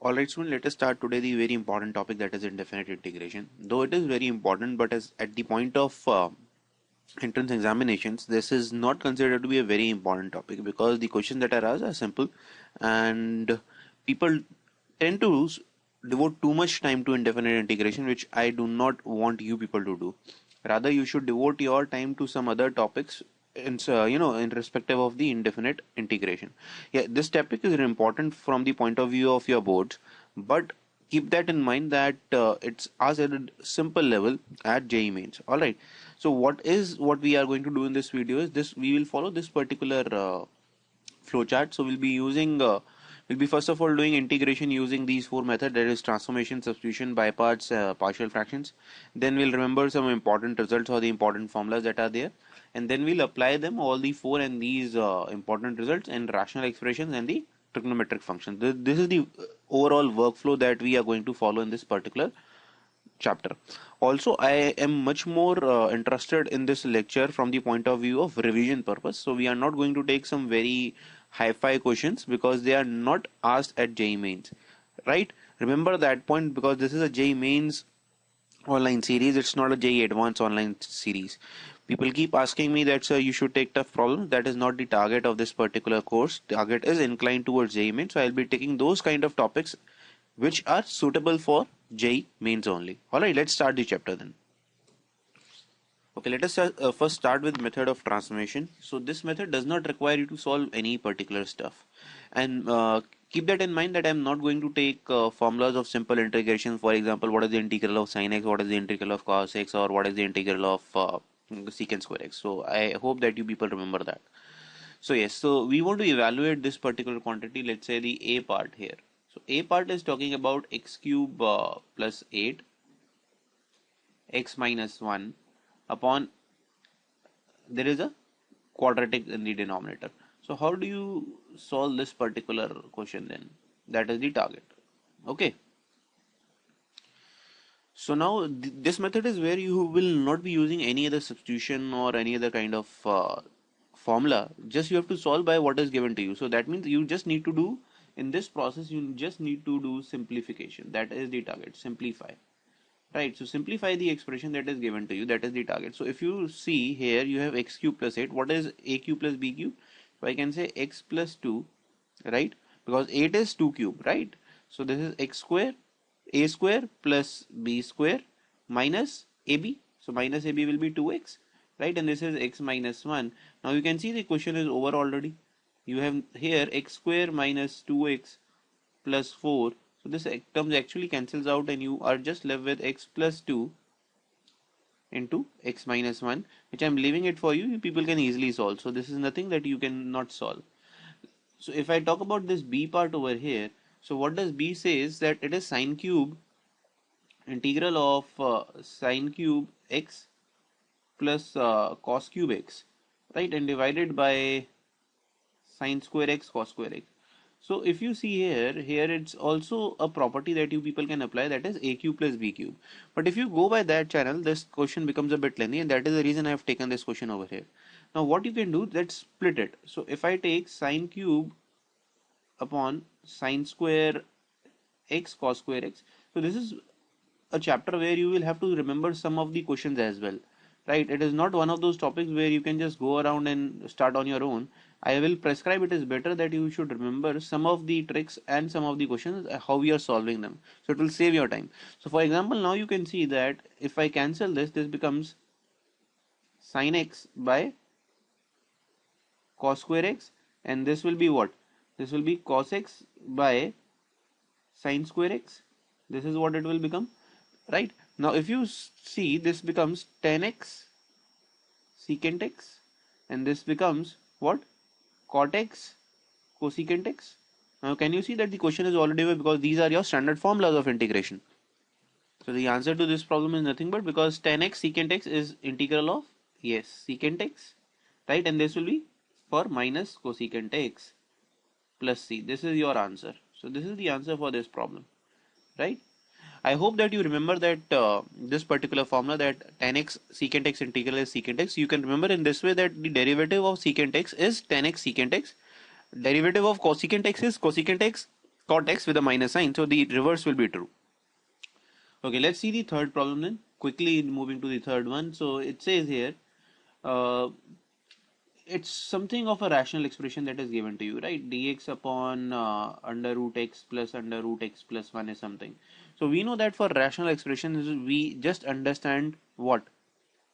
Alright, students, let us start today the very important topic, that is indefinite integration. Though it is very important, but as at the point of entrance examinations, this is not considered to be a very important topic because the questions that are asked are simple, and people tend to devote too much time to indefinite integration, which I do not want you people to do. Rather, you should devote your time to some other topics in respective of the indefinite integration. Yeah, this topic is important from the point of view of your boards, but keep that in mind that it's asked at a simple level at JEE Mains. All right. So what we are going to do in this video is this: we will follow this particular flowchart. So we'll be first of all doing integration using these four methods, that is transformation, substitution, by parts, partial fractions. Then we'll remember some important results or the important formulas that are there, and then we'll apply them all the four and these important results in rational expressions and the trigonometric functions. This is the overall workflow that we are going to follow in this particular chapter. Also, I am much more interested in this lecture from the point of view of revision purpose. So we are not going to take some very hi-fi questions because they are not asked at JEE Mains, right? Remember that point, because this is a JEE Mains online series. It's not a JEE Advanced online series. People keep asking me that, sir, you should take tough problems. That is not the target of this particular course. Target is inclined towards JEE Mains. So I'll be taking those kind of topics which are suitable for JEE Mains only. Alright, let's start the chapter then. Okay, let us first start with method of transformation. So this method does not require you to solve any particular stuff. And keep that in mind that I'm not going to take formulas of simple integration. For example, what is the integral of sin x, what is the integral of cos x, or what is the integral of secant square x. So I hope that you people remember that. So yes, so we want to evaluate this particular quantity, let's say the A part here. So A part is talking about x cube plus 8, x minus 1 upon, there is a quadratic in the denominator. So how do you solve this particular question then? That is the target. Okay. So now this method is where you will not be using any other substitution or any other kind of formula. Just you have to solve by what is given to you. So that means you just need to do, in this process, you just need to do simplification. That is the target. Simplify. Right. So simplify the expression that is given to you. That is the target. So if you see here, you have x cube plus 8. What is a cube plus b cube? So I can say x plus 2, right? Because 8 is 2 cube, right? So this is x square, a square plus b square minus ab. So minus ab will be 2x, right? And this is x minus 1. Now you can see the question is over already. You have here x square minus 2x plus 4. So this term actually cancels out and you are just left with x plus 2 into x minus 1, which I am leaving it for you. You people can easily solve. So this is nothing that you cannot solve. So if I talk about this b part over here, so what does b says? That it is sine cube integral of sine cube x plus cos cube x, right? And divided by sine square x cos square x. So if you see here it's also a property that you people can apply, that is a cube plus b cube. But if you go by that channel, this question becomes a bit lengthy, and that is the reason I have taken this question over here. Now what you can do, let's split it. So if I take sine cube upon sine square x cos square x, so this is a chapter where you will have to remember some of the questions as well, right? It is not one of those topics where you can just go around and start on your own. I will prescribe it is better that you should remember some of the tricks and some of the questions, how we are solving them. So it will save your time. So for example, now you can see that if I cancel this, this becomes sin x by cos square x, and this will be what? This will be cos x by sin square x. This is what it will become, right? Now if you see, this becomes tan x secant x, and this becomes what? Cot x cosecant x. Now can you see that the question is already over, because these are your standard formulas of integration. So the answer to this problem is nothing but, because tan x secant x is integral of, yes, secant x, right? And this will be for minus cosecant x plus c. This is your answer. So this is the answer for this problem, right? I hope that you remember that this particular formula, that tan x secant x integral is secant x. You can remember in this way that the derivative of secant x is tan x secant x. Derivative of cosecant x is cosecant x cot x with a minus sign, so the reverse will be true. Okay, let's see the third problem then. Quickly moving to the third one. So it says here, uh, it's something of a rational expression that is given to you, right? Dx upon under root x plus under root x plus 1 is something. So we know that for rational expressions, we just understand what?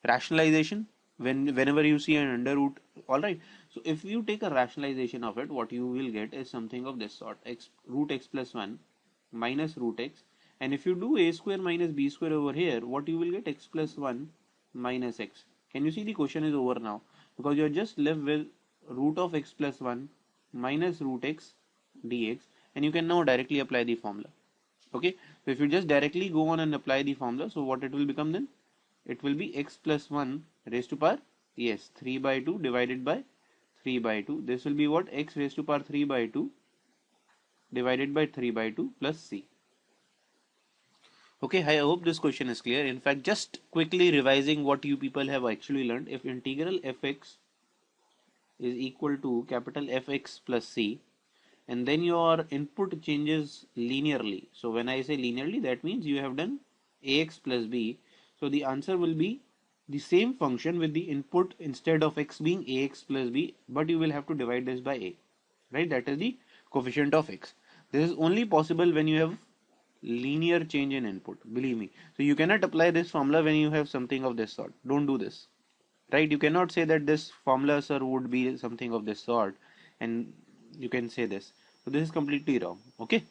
Rationalization. Whenever you see an under root, all right. So if you take a rationalization of it, what you will get is something of this sort: x root x plus 1 minus root x. And if you do a square minus b square over here, what you will get? X plus 1 minus x. Can you see the question is over now? Because you are just left with root of x plus 1 minus root x dx, and you can now directly apply the formula. Okay, so if you just directly go on and apply the formula, so what it will become then? It will be x plus 1 raised to power, yes, 3 by 2 divided by 3 by 2. This will be what? X raised to power 3 by 2 divided by 3 by 2 plus c. Okay, I hope this question is clear. In fact, just quickly revising what you people have actually learned. If integral fx is equal to capital Fx plus c, and then your input changes linearly. So when I say linearly, that means you have done ax plus b. So the answer will be the same function with the input instead of x being ax plus b, but you will have to divide this by a, right? That is the coefficient of x. This is only possible when you have linear change in input, believe me. So you cannot apply this formula when you have something of this sort. Don't do this, right? You cannot say that this formula, sir, would be something of this sort, and you can say this. So this is completely wrong. Okay,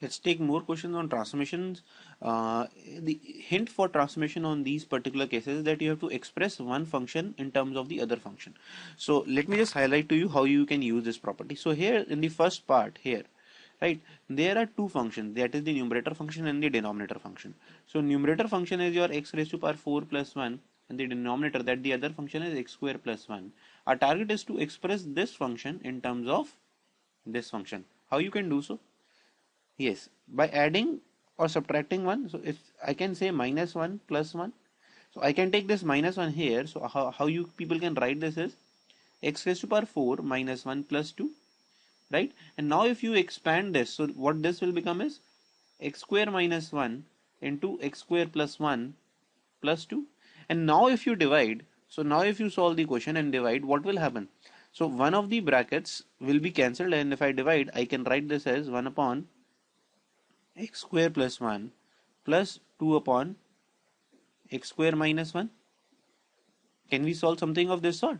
let's take more questions on transformations. The hint for transformation on these particular cases is that you have to express one function in terms of the other function. So let me just highlight to you how you can use this property. So here in the first part here, right, there are two functions, that is the numerator function and the denominator function. So numerator function is your x raised to power 4 plus 1, and the denominator, that the other function, is x square plus 1. Our target is to express this function in terms of this function. How you can do so? Yes, by adding or subtracting 1. So if I can say minus 1 plus 1, so I can take this minus 1 here. So how you people can write this is x raised to power 4 minus 1 plus 2, right? And now if you expand this, so what this will become is x square minus 1 into x square plus 1 plus 2. And now if you divide, so now if you solve the question and divide, what will happen? So one of the brackets will be cancelled, and if I divide, I can write this as 1 upon x square plus 1 plus 2 upon x square minus 1. Can we solve something of this sort?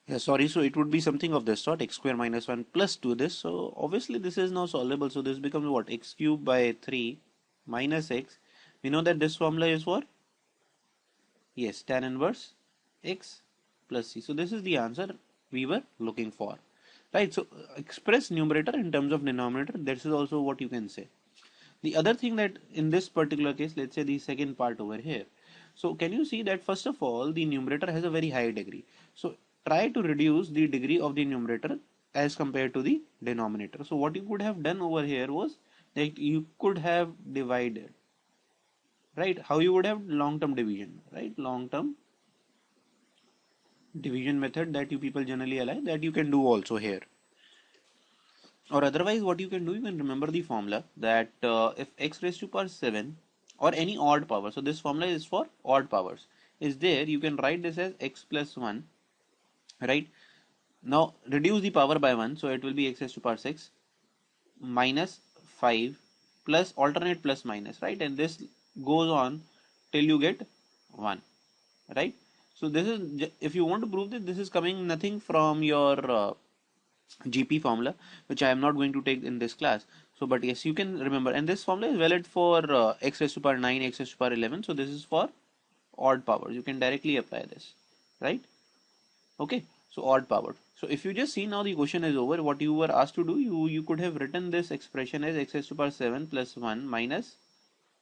Yeah, sorry, so it would be something of this sort, x square minus 1 plus 2 this. So obviously this is now solvable. So this becomes what? X cube by 3 minus x. We know that this formula is for, yes, tan inverse x plus c. So this is the answer we were looking for, right? So express numerator in terms of denominator. This is also what you can say. The other thing that in this particular case, let's say the second part over here. So can you see that first of all, the numerator has a very high degree. So try to reduce the degree of the numerator as compared to the denominator. So what you could have done over here was that you could have divided, right? How you would have long-term division, right? Long-term division method that you people generally allow, that you can do also here. Or otherwise what you can do, you can remember the formula that if x raised to power 7 or any odd power, so this formula is for odd powers, is there, you can write this as x plus 1, right? Now reduce the power by 1, so it will be x raised to power 6 minus 5 plus alternate plus minus, right? And this goes on till you get 1, right? So this is, if you want to prove this, this is coming nothing from your GP formula, which I am not going to take in this class. So but yes, you can remember, and this formula is valid for x raised to power 9, x raised to power 11. So this is for odd powers. You can directly apply this, right? Okay, so odd power. So if you just see, now the question is over. What you were asked to do, you could have written this expression as x raised to power 7 plus 1 minus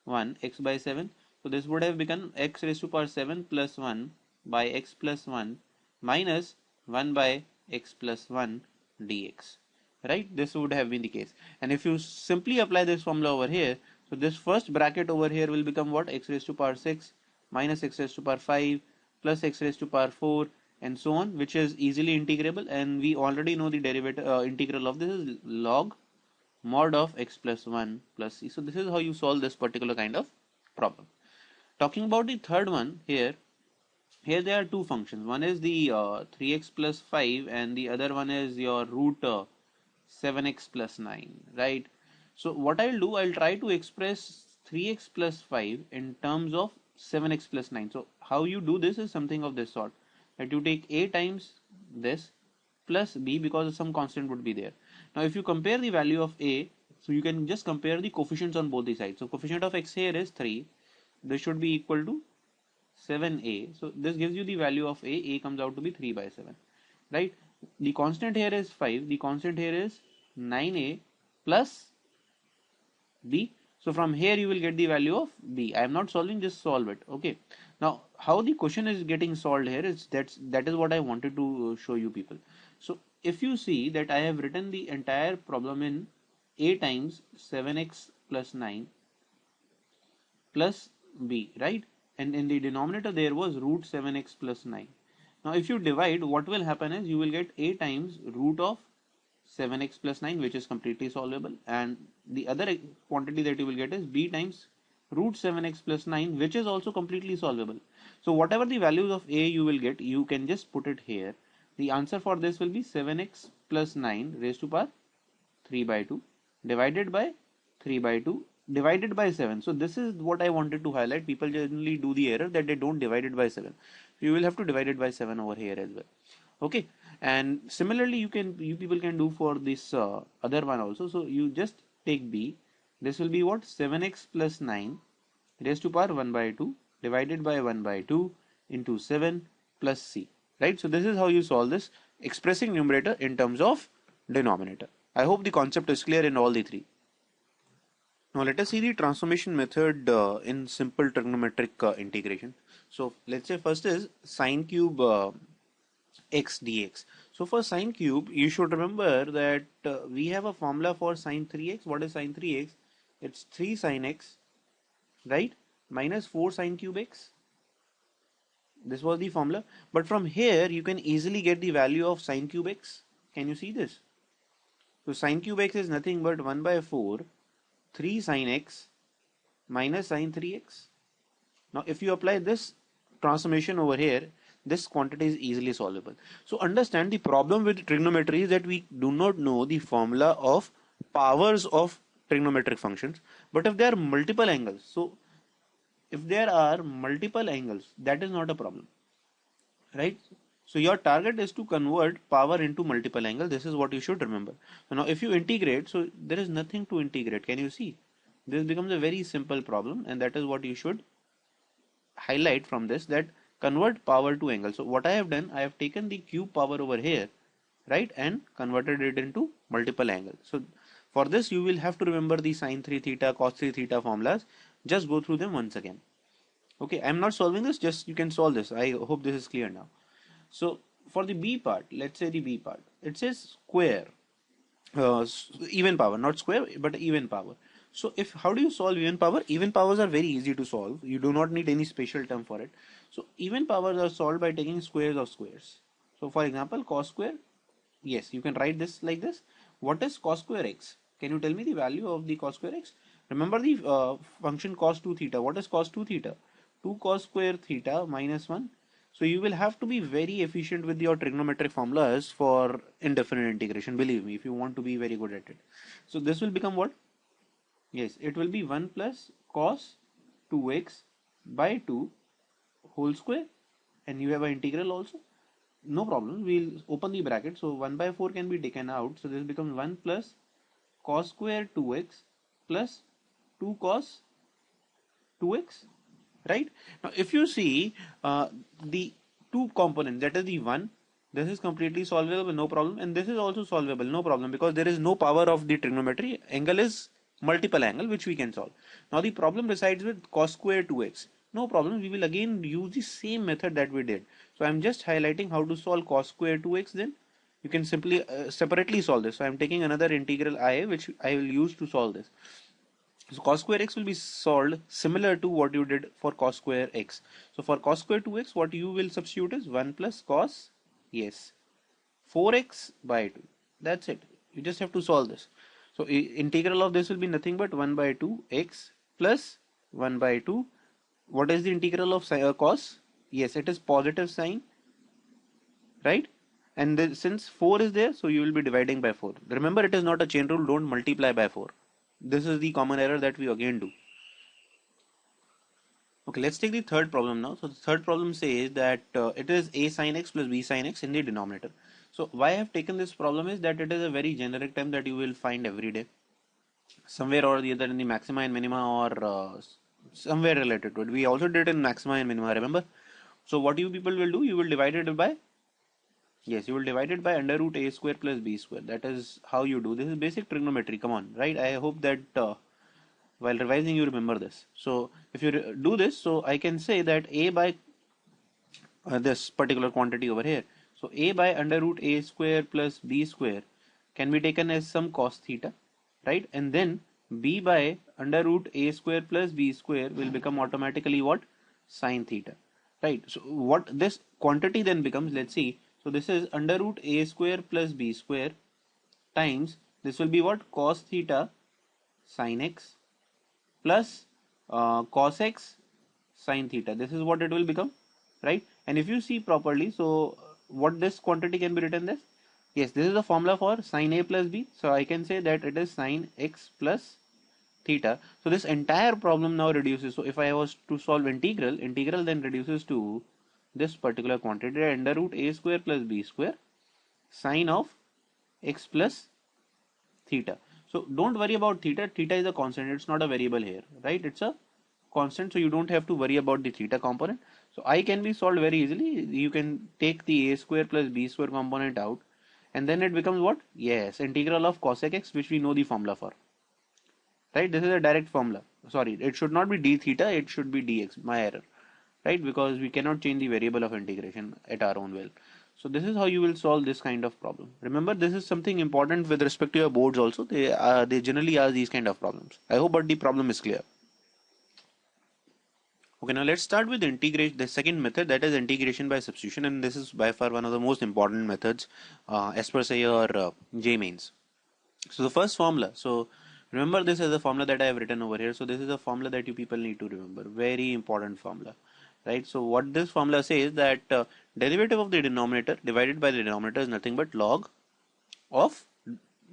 1 x by 7. So this would have become x raised to power 7 plus 1 by x plus 1 minus 1 by x plus 1 dx, right? This would have been the case. And if you simply apply this formula over here, so this first bracket over here will become what? X raised to power 6 minus x raised to power 5 plus x raised to power 4, and so on, which is easily integrable, and we already know the derivative integral of this is log mod of x plus 1 plus c. So this is how you solve this particular kind of problem. Talking about the third one here there are two functions. One is the 3x plus 5 and the other one is your root 7x plus 9, right? So what I'll do, I'll try to express 3x plus 5 in terms of 7x plus 9. So how you do this is something of this sort, that you take a times this plus b, because some constant would be there. Now if you compare the value of a, so you can just compare the coefficients on both the sides. So coefficient of x here is 3, this should be equal to 7a. So this gives you the value of a comes out to be 3 by 7, right? The constant here is 5, the constant here is 9a plus b. So from here you will get the value of b. I am not solving, just solve it. Okay. Now how the question is getting solved here is that is what I wanted to show you people. So if you see that I have written the entire problem in a times 7x plus 9 plus b, right? And in the denominator there was root 7x plus 9. Now if you divide, what will happen is you will get a times root of 7x plus 9, which is completely solvable, and the other quantity that you will get is b times root 7x plus 9, which is also completely solvable. So whatever the values of a you will get, you can just put it here. The answer for this will be 7x plus 9 raised to power 3 by 2 divided by 3 by 2 divided by 7. So this is what I wanted to highlight. People generally do the error that they don't divide it by 7. You will have to divide it by 7 over here as well. Okay, and similarly you people can do for this other one also. So you just take b, this will be what, 7x plus 9 raised to power 1 by 2 divided by 1 by 2 into 7 plus c, right? So this is how you solve this, expressing numerator in terms of denominator. I hope the concept is clear in all the three. Now let us see the transformation method in simple trigonometric integration. So let's say first is sine cube x dx. So for sine cube, you should remember that we have a formula for sine 3x. What is sine 3x? It's 3 sine x, right, minus 4 sine cube x. This was the formula. But from here, you can easily get the value of sine cube x. Can you see this? So sine cube x is nothing but 1 by 4 3 sine x minus sine 3x. Now if you apply this transformation over here, this quantity is easily solvable. So understand, the problem with trigonometry is that we do not know the formula of powers of trigonometric functions. But if there are multiple angles, so if there are multiple angles, that is not a problem, right? So your target is to convert power into multiple angle. This is what you should remember. So now if you integrate, so there is nothing to integrate. Can you see? This becomes a very simple problem, and that is what you should highlight from this, that convert power to angle. So what I have done, I have taken the cube power over here, right, and converted it into multiple angles. So for this you will have to remember the sine 3 theta, cos 3 theta formulas. Just go through them once again. Okay, I am not solving this, just you can solve this. I hope this is clear now. So for the b part, let's say the b part, it says square, even power, not square but even power. So if, how do you solve even power? Even powers are very easy to solve. You do not need any special term for it. So even powers are solved by taking squares of squares. So for example, cos square, yes, you can write this like this. What is cos square x? Can you tell me the value of the cos square x? Remember the function cos 2 theta. What is cos 2 theta? 2 cos square theta minus 1. So you will have to be very efficient with your trigonometric formulas for indefinite integration, believe me, if you want to be very good at it. So this will become what? Yes, it will be 1 plus cos 2x by 2 whole square, and you have an integral also. No problem, we'll open the bracket. So 1 by 4 can be taken out. So this becomes 1 plus cos square 2x plus 2 cos 2x. Right? Now if you see the two components, that is the 1, this is completely solvable, no problem, and this is also solvable, no problem, because there is no power of the trigonometry. Angle is multiple angle, which we can solve. Now the problem resides with cos square 2x. No problem, we will again use the same method that we did. So I'm just highlighting how to solve cos square 2x. Then you can simply separately solve this. So I'm taking another integral I, which I will use to solve this. So cos square x will be solved similar to what you did for cos square x. So for cos square 2x, what you will substitute is 1 plus cos Yes, 4x by 2. That's it. You just have to solve this. So integral of this will be nothing but 1 by 2 x plus 1 by 2. What is the integral of cos? Yes, it is positive sign, right? And then since 4 is there, so you will be dividing by 4. Remember, it is not a chain rule. Don't multiply by 4. This is the common error that we again do. Okay, let's take the third problem now. So the third problem says that it is a sin x plus b sin x in the denominator. So why I have taken this problem is that it is a very generic term that you will find every day, somewhere or the other in the maxima and minima, or somewhere related to it. We also did in maxima and minima, remember? So what you people will do, you will divide it by, yes, you will divide it by under root a square plus b square. That is how you do. This is basic trigonometry. Come on, right? I hope that while revising you remember this. So if you do this, so I can say that a by this particular quantity over here. So a by under root a square plus b square can be taken as some cos theta, right? And then b by under root a square plus b square will become automatically what? Sin theta, right? So what this quantity then becomes, let's see. So this is under root a square plus b square times this will be what? Cos theta sin x plus cos x sin theta. This is what it will become, right? And if you see properly, so what this quantity can be written as? Yes, this is the formula for sin a plus b. So I can say that it is sin x plus theta. So this entire problem now reduces. So if I was to solve integral then reduces to this particular quantity under root a square plus b square sin of x plus theta. So don't worry about theta. Theta is a constant. It's not a variable here, right? It's a constant. So you don't have to worry about the theta component. So I can be solved very easily. You can take the a square plus b square component out, and then it becomes what? Yes, integral of cosec x, which we know the formula for, right? This is a direct formula. Sorry, it should not be d theta. It should be dx. My error, right? Because we cannot change the variable of integration at our own will. So this is how you will solve this kind of problem. Remember, this is something important with respect to your boards also. They generally ask these kind of problems. I hope but the problem is clear. Okay, now let's start with integration. The second method, that is integration by substitution, and this is by far one of the most important methods as per say your JEE Mains. So the first formula. So remember, this is a formula that I have written over here. So this is a formula that you people need to remember. Very important formula, right? So what this formula says that derivative of the denominator divided by the denominator is nothing but log of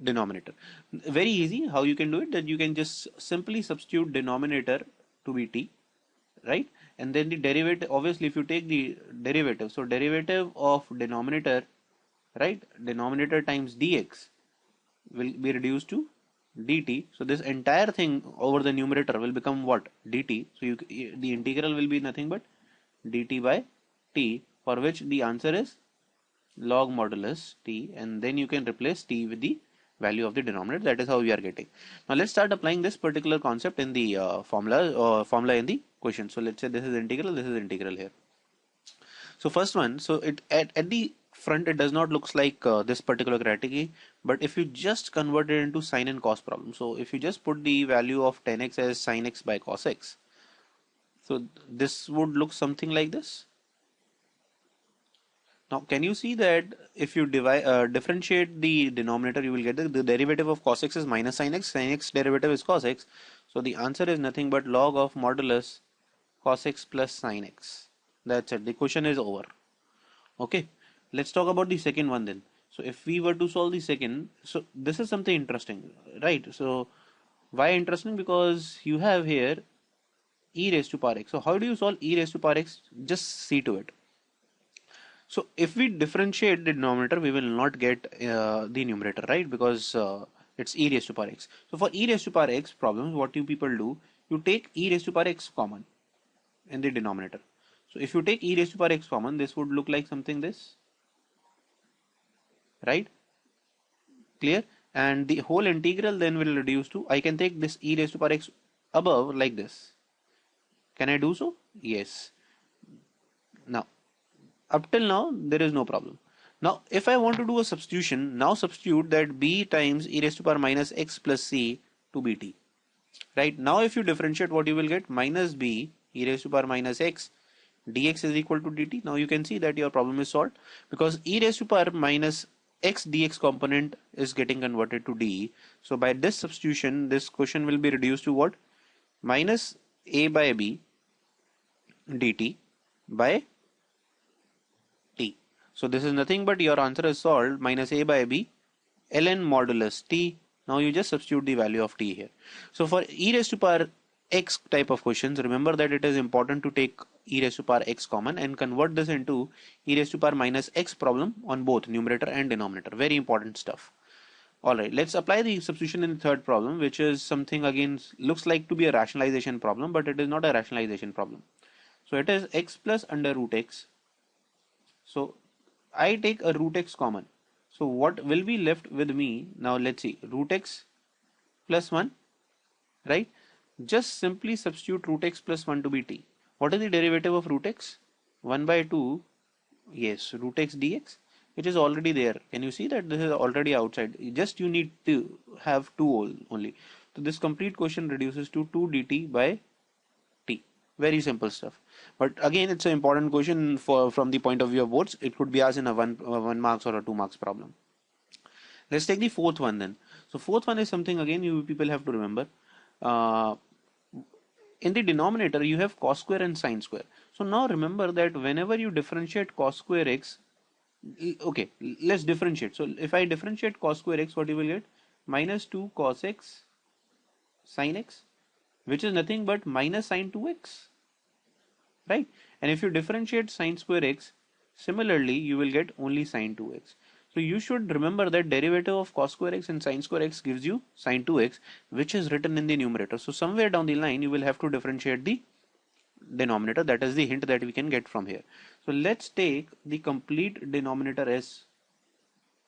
denominator. Very easy. How you can do it? That you can just simply substitute denominator to be t, right? And then the derivative, obviously if you take the derivative, so derivative of denominator, right, denominator times dx will be reduced to dt. So this entire thing over the numerator will become what? Dt. So the integral will be nothing but dt by t, for which the answer is log modulus t, and then you can replace t with the value of the denominator. That is how we are getting. Now let's start applying this particular concept in the formula in the question. So let's say this is integral here. So first one, so it at the front it does not looks like this particular category, but if you just convert it into sine and cos problem, so if you just put the value of 10x as sine x by cos x, so this would look something like this. Now can you see that if you differentiate the denominator, you will get the derivative of cos x is minus sin x derivative is cos x, so the answer is nothing but log of modulus cos x plus sin x. That's it, the question is over. Okay, let's talk about the second one then. So if we were to solve the second, so this is something interesting, right? So why interesting? Because you have here e raised to power x. So how do you solve e raised to power x? Just see to it. So if we differentiate the denominator, we will not get the numerator, right? Because it's e raised to power x. So for e raised to power x problems, what you people do, you take e raised to power x common in the denominator. So if you take e raised to power x common, this would look like something this, right? Clear? And the whole integral then will reduce to, I can take this e raised to power x above like this. Can I do so? Yes. Now, up till now, there is no problem. Now, if I want to do a substitution, now substitute that b times e raised to power minus x plus c to bt. Right? Now, if you differentiate, what you will get? Minus b e raised to power minus x dx is equal to dt. Now you can see that your problem is solved because e raised to power minus x dx component is getting converted to d. So by this substitution, this question will be reduced to what? Minus a by b dt by t. So this is nothing but your answer is solved, minus a by b ln modulus t. Now you just substitute the value of t here. So for e raised to power x type of questions, remember that it is important to take e raised to power x common and convert this into e raised to power minus x problem on both numerator and denominator. Very important stuff. Alright, let's apply the substitution in the third problem, which is something again looks like to be a rationalization problem, but it is not a rationalization problem. So it is x plus under root x. So I take a root x common. So what will be left with me? Now let's see, root x plus 1, right? Just simply substitute root x plus 1 to be t. What is the derivative of root x? 1 by 2, yes, root x dx, which is already there. Can you see that this is already outside? Just you need to have 2 only. So this complete question reduces to 2 dt by t. Very simple stuff. But again, it's an important question from the point of view of boards. It could be asked in a 1 marks or a 2 marks problem. Let's take the fourth one then. So fourth one is something again you people have to remember. In the denominator you have cos square and sin square. So now remember that whenever you differentiate cos square x, okay, let's differentiate. So if I differentiate cos square x, what you will get? Minus 2 cos x sin x, which is nothing but minus sin 2x, right? And if you differentiate sin square x, similarly you will get only sin 2x. So you should remember that derivative of cos square x and sin square x gives you sin 2x, which is written in the numerator. So somewhere down the line you will have to differentiate the denominator. That is the hint that we can get from here. So let's take the complete denominator as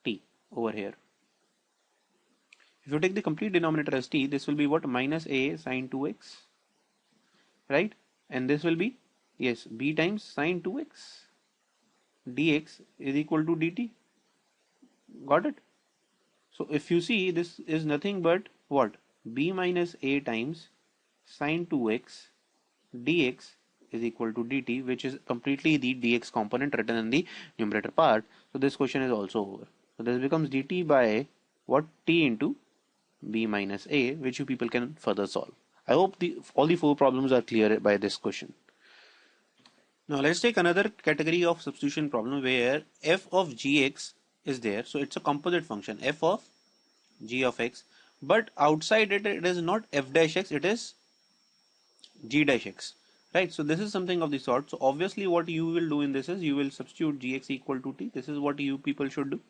t over here. If you take the complete denominator as t, this will be what? Minus a sin 2x, right? And this will be, yes, b times sin 2x dx is equal to dt. Got it? So if you see, this is nothing but what? B minus a times sin 2x dx is equal to dt, which is completely the dx component written in the numerator part. So this question is also over. So this becomes dt by what? T into b minus a, which you people can further solve. I hope all the 4 problems are clear by this question. Now let's take another category of substitution problem where f of gx is there. So it's a composite function, f of g of x, but outside it is not f dash x, it is g dash x, right? So this is something of the sort. So obviously what you will do in this is you will substitute gx equal to t. This is what you people should do.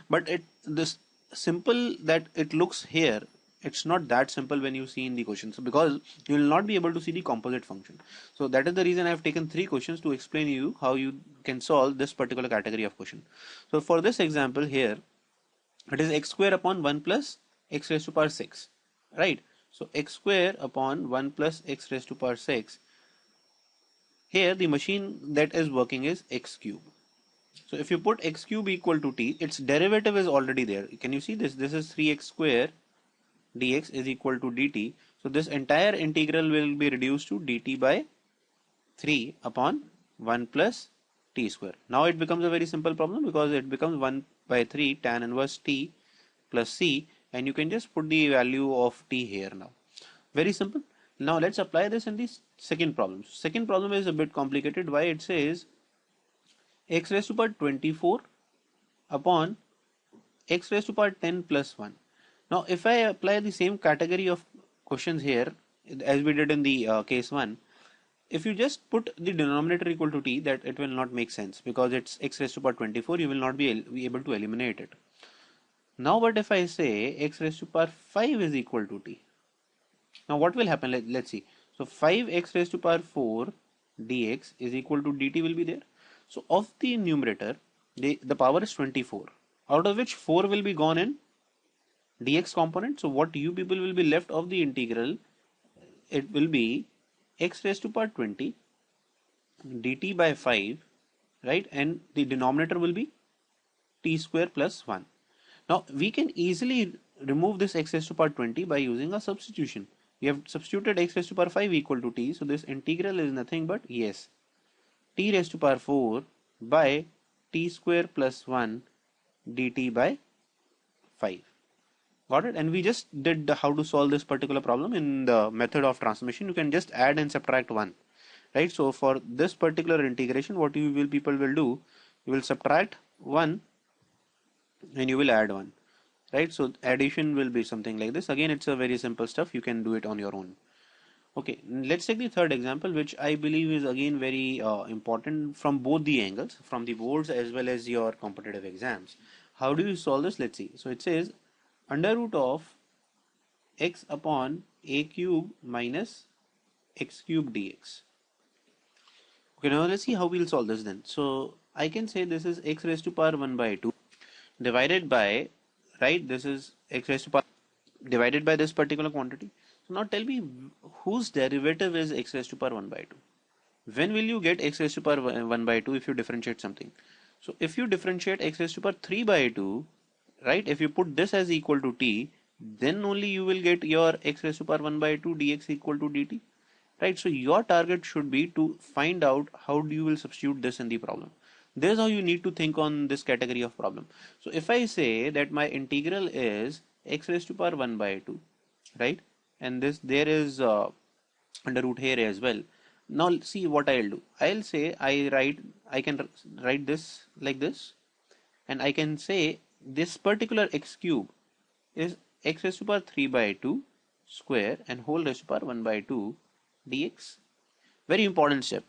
But this simple that it looks here, it's not that simple when you see in the question. So because you will not be able to see the composite function. So that is the reason I have taken 3 questions to explain you how you can solve this particular category of question. So for this example here, it is x square upon 1 plus x raised to power 6, right? So x square upon 1 plus x raised to power 6. Here the machine that is working is x cube. So if you put x cube equal to t, its derivative is already there. Can you see this? This is 3x square dx is equal to dt. So this entire integral will be reduced to dt by 3 upon 1 plus t square. Now it becomes a very simple problem because it becomes 1 by 3 tan inverse t plus c, and you can just put the value of t here now. Very simple. Now let's apply this in the second problem. Second problem is a bit complicated. Why? It says x raised to power 24 upon x raised to power 10 plus 1. Now if I apply the same category of questions here as we did in the case 1, if you just put the denominator equal to t, that it will not make sense because it's x raised to power 24, you will not be able to eliminate it. Now what if I say x raised to power 5 is equal to t? Now what will happen? Let's see. So 5x raised to power 4 dx is equal to dt will be there. So of the numerator, the power is 24, out of which 4 will be gone in dx component. So what you people will be left of the integral, it will be x raised to power 20 dt by 5, right? And the denominator will be t square plus 1. Now we can easily remove this x raised to power 20 by using a substitution. We have substituted x raised to power 5 equal to t. So this integral is nothing but, yes, t raised to power 4 by t square plus 1 dt by 5. Got it? And we just did how to solve this particular problem in the method of transformation. You can just add and subtract 1, right? So for this particular integration, what people will do, you will subtract 1 and you will add 1, right? So addition will be something like this. Again, it's a very simple stuff. You can do it on your own. Okay, let's take the third example, which I believe is again very important from both the angles, from the boards as well as your competitive exams. How do you solve this? Let's see. So it says under root of x upon a cube minus x cube dx. Okay, now let's see how we'll solve this then. So I can say this is x raised to power 1 by 2 divided by, right, this is x raised to power divided by this particular quantity. So now tell me whose derivative is x raised to power 1 by 2. When will you get x raised to power 1 by 2 if you differentiate something? So if you differentiate x raised to power 3 by 2, right, if you put this as equal to t, then only you will get your x raised to power 1 by 2 dx equal to dt, right? So your target should be to find out how you will substitute this in the problem. This is how you need to think on this category of problem. So if I say that my integral is x raised to power 1 by 2, right, and this there is under root here as well. Now see what I'll do. I'll say I can write this like this, and I can say this particular x cube is x raised to power 3 by 2 square and whole raised to power 1 by 2 dx. Very important step.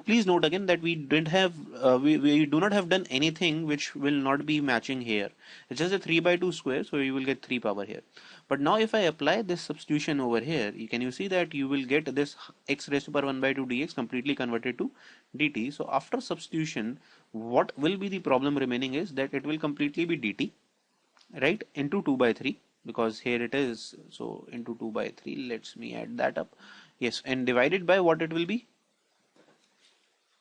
Please note again that we didn't have we do not have done anything which will not be matching here. It's just a 3 by 2 square, so you will get 3 power here. But now if I apply this substitution over here, you see that you will get this x raised to power 1 by 2 dx completely converted to dt. So after substitution, what will be the problem remaining is that it will completely be dt, right, into 2 by 3, because here it is, so into 2 by 3, let's me add that up. Yes, and divided by what it will be,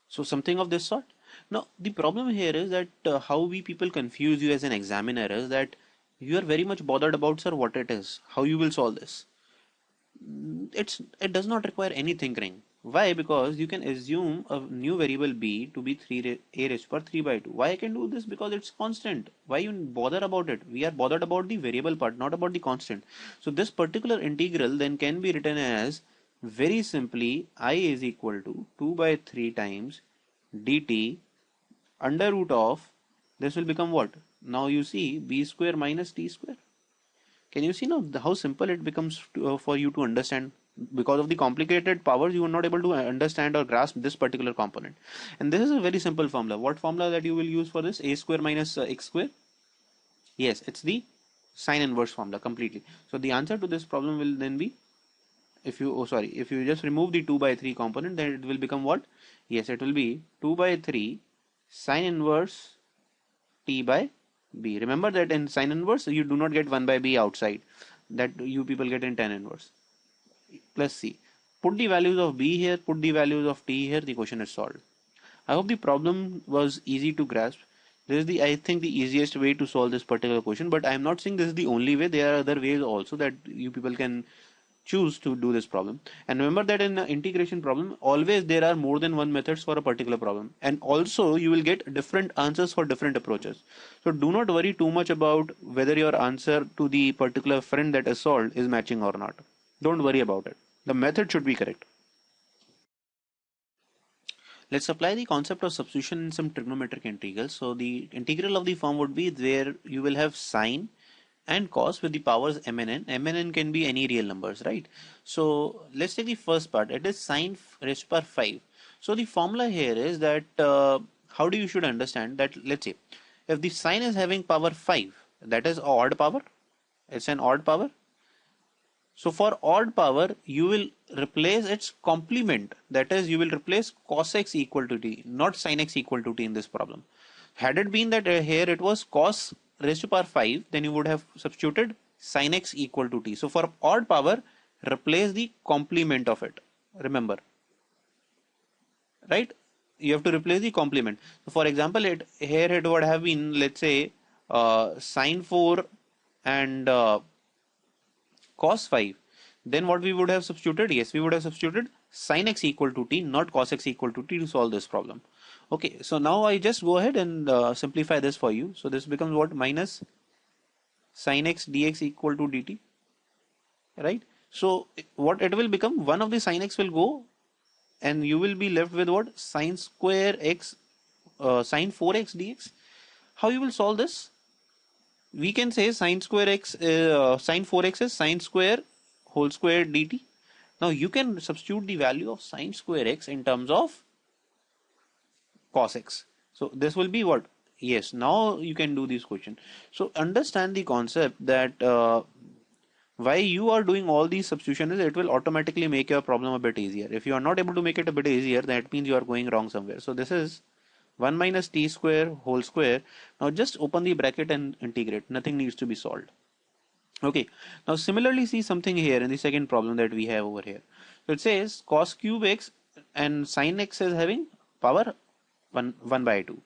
so something of this sort. Now the problem here is that how we people confuse you as an examiner is that you are very much bothered about, sir, what it is, how you will solve this. It does not require any tinkering. Why? Because you can assume a new variable b to be a raised to power 3 by 2. Why I can do this? Because it's constant. Why you bother about it? We are bothered about the variable part, not about the constant. So this particular integral then can be written as very simply I is equal to 2 by 3 times dt under root of, this will become what? Now you see b square minus t square. Can you see now how simple it becomes for you to understand? Because of the complicated powers, you are not able to understand or grasp this particular component. And this is a very simple formula. What formula that you will use for this? A square minus x square? Yes, it's the sine inverse formula completely. So the answer to this problem will then be, if you just remove the 2 by 3 component, then it will become what? Yes, it will be 2 by 3 sine inverse t by b. Remember that in sine inverse, you do not get 1 by b outside. That you people get in tan inverse. Plus c. Put the values of b here, put the values of t here, the question is solved. I hope the problem was easy to grasp. This is I think the easiest way to solve this particular question, but I am not saying this is the only way. There are other ways also that you people can choose to do this problem. And remember that in an integration problem, always there are more than one methods for a particular problem, and also you will get different answers for different approaches. So do not worry too much about whether your answer to the particular friend that is solved is matching or not. Don't worry about it. The method should be correct. Let's apply the concept of substitution in some trigonometric integrals. So the integral of the form would be where you will have sine and cos with the powers m and n. M and n can be any real numbers, right? So let's take the first part. It is sine raised to power 5. So the formula here is that how do you should understand that, let's say if the sine is having power 5, that is odd power, it's an odd power. So for odd power, you will replace its complement, that is you will replace cos x equal to t, not sin x equal to t in this problem. Had it been that here it was cos raised to power 5, then you would have substituted sin x equal to t. So for odd power, replace the complement of it. Remember, right? You have to replace the complement. So for example, here it would have been, let's say, sin 4 and cos 5. Then what we would have substituted? Yes, we would have substituted sin x equal to t, not cos x equal to t, to solve this problem. Okay, so now I just go ahead and simplify this for you. So this becomes what? Minus sin x dx equal to dt, right? So what it will become, one of the sin x will go and you will be left with what? Sin square x, sin 4x dx. How you will solve this? We can say sin square x, sin 4x is sin square whole square dt. Now you can substitute the value of sin square x in terms of cos x. So this will be what? Yes, now you can do this question. So understand the concept that why you are doing all these substitutions, it will automatically make your problem a bit easier. If you are not able to make it a bit easier, that means you are going wrong somewhere. So this is 1 minus t square whole square. Now just open the bracket and integrate. Nothing needs to be solved. Okay. Now similarly see something here in the second problem that we have over here. So it says cos cube x and sin x is having power 1 by 2.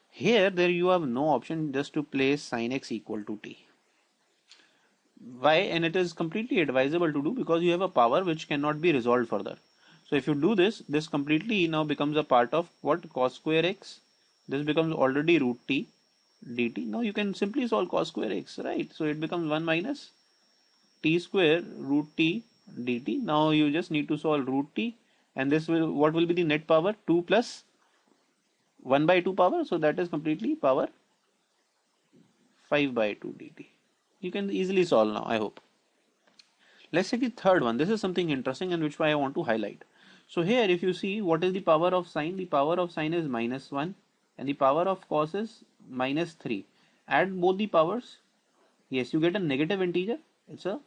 Here there you have no option, just to place sin x equal to t. Why? And it is completely advisable to do because you have a power which cannot be resolved further. So if you do this, this completely now becomes a part of what? Cos square x. This becomes already root t dt. Now you can simply solve cos square x, right? So it becomes 1 minus t square root t dt. Now you just need to solve root t, and this will, what will be the net power? 2 plus 1 by 2 power. So that is completely power 5 by 2 dt. You can easily solve now, I hope. Let's take the third one. This is something interesting and which I want to highlight. So here if you see, what is the power of sine? The power of sine is minus 1 and the power of cos is minus 3. Add both the powers. Yes, you get a negative integer. It's a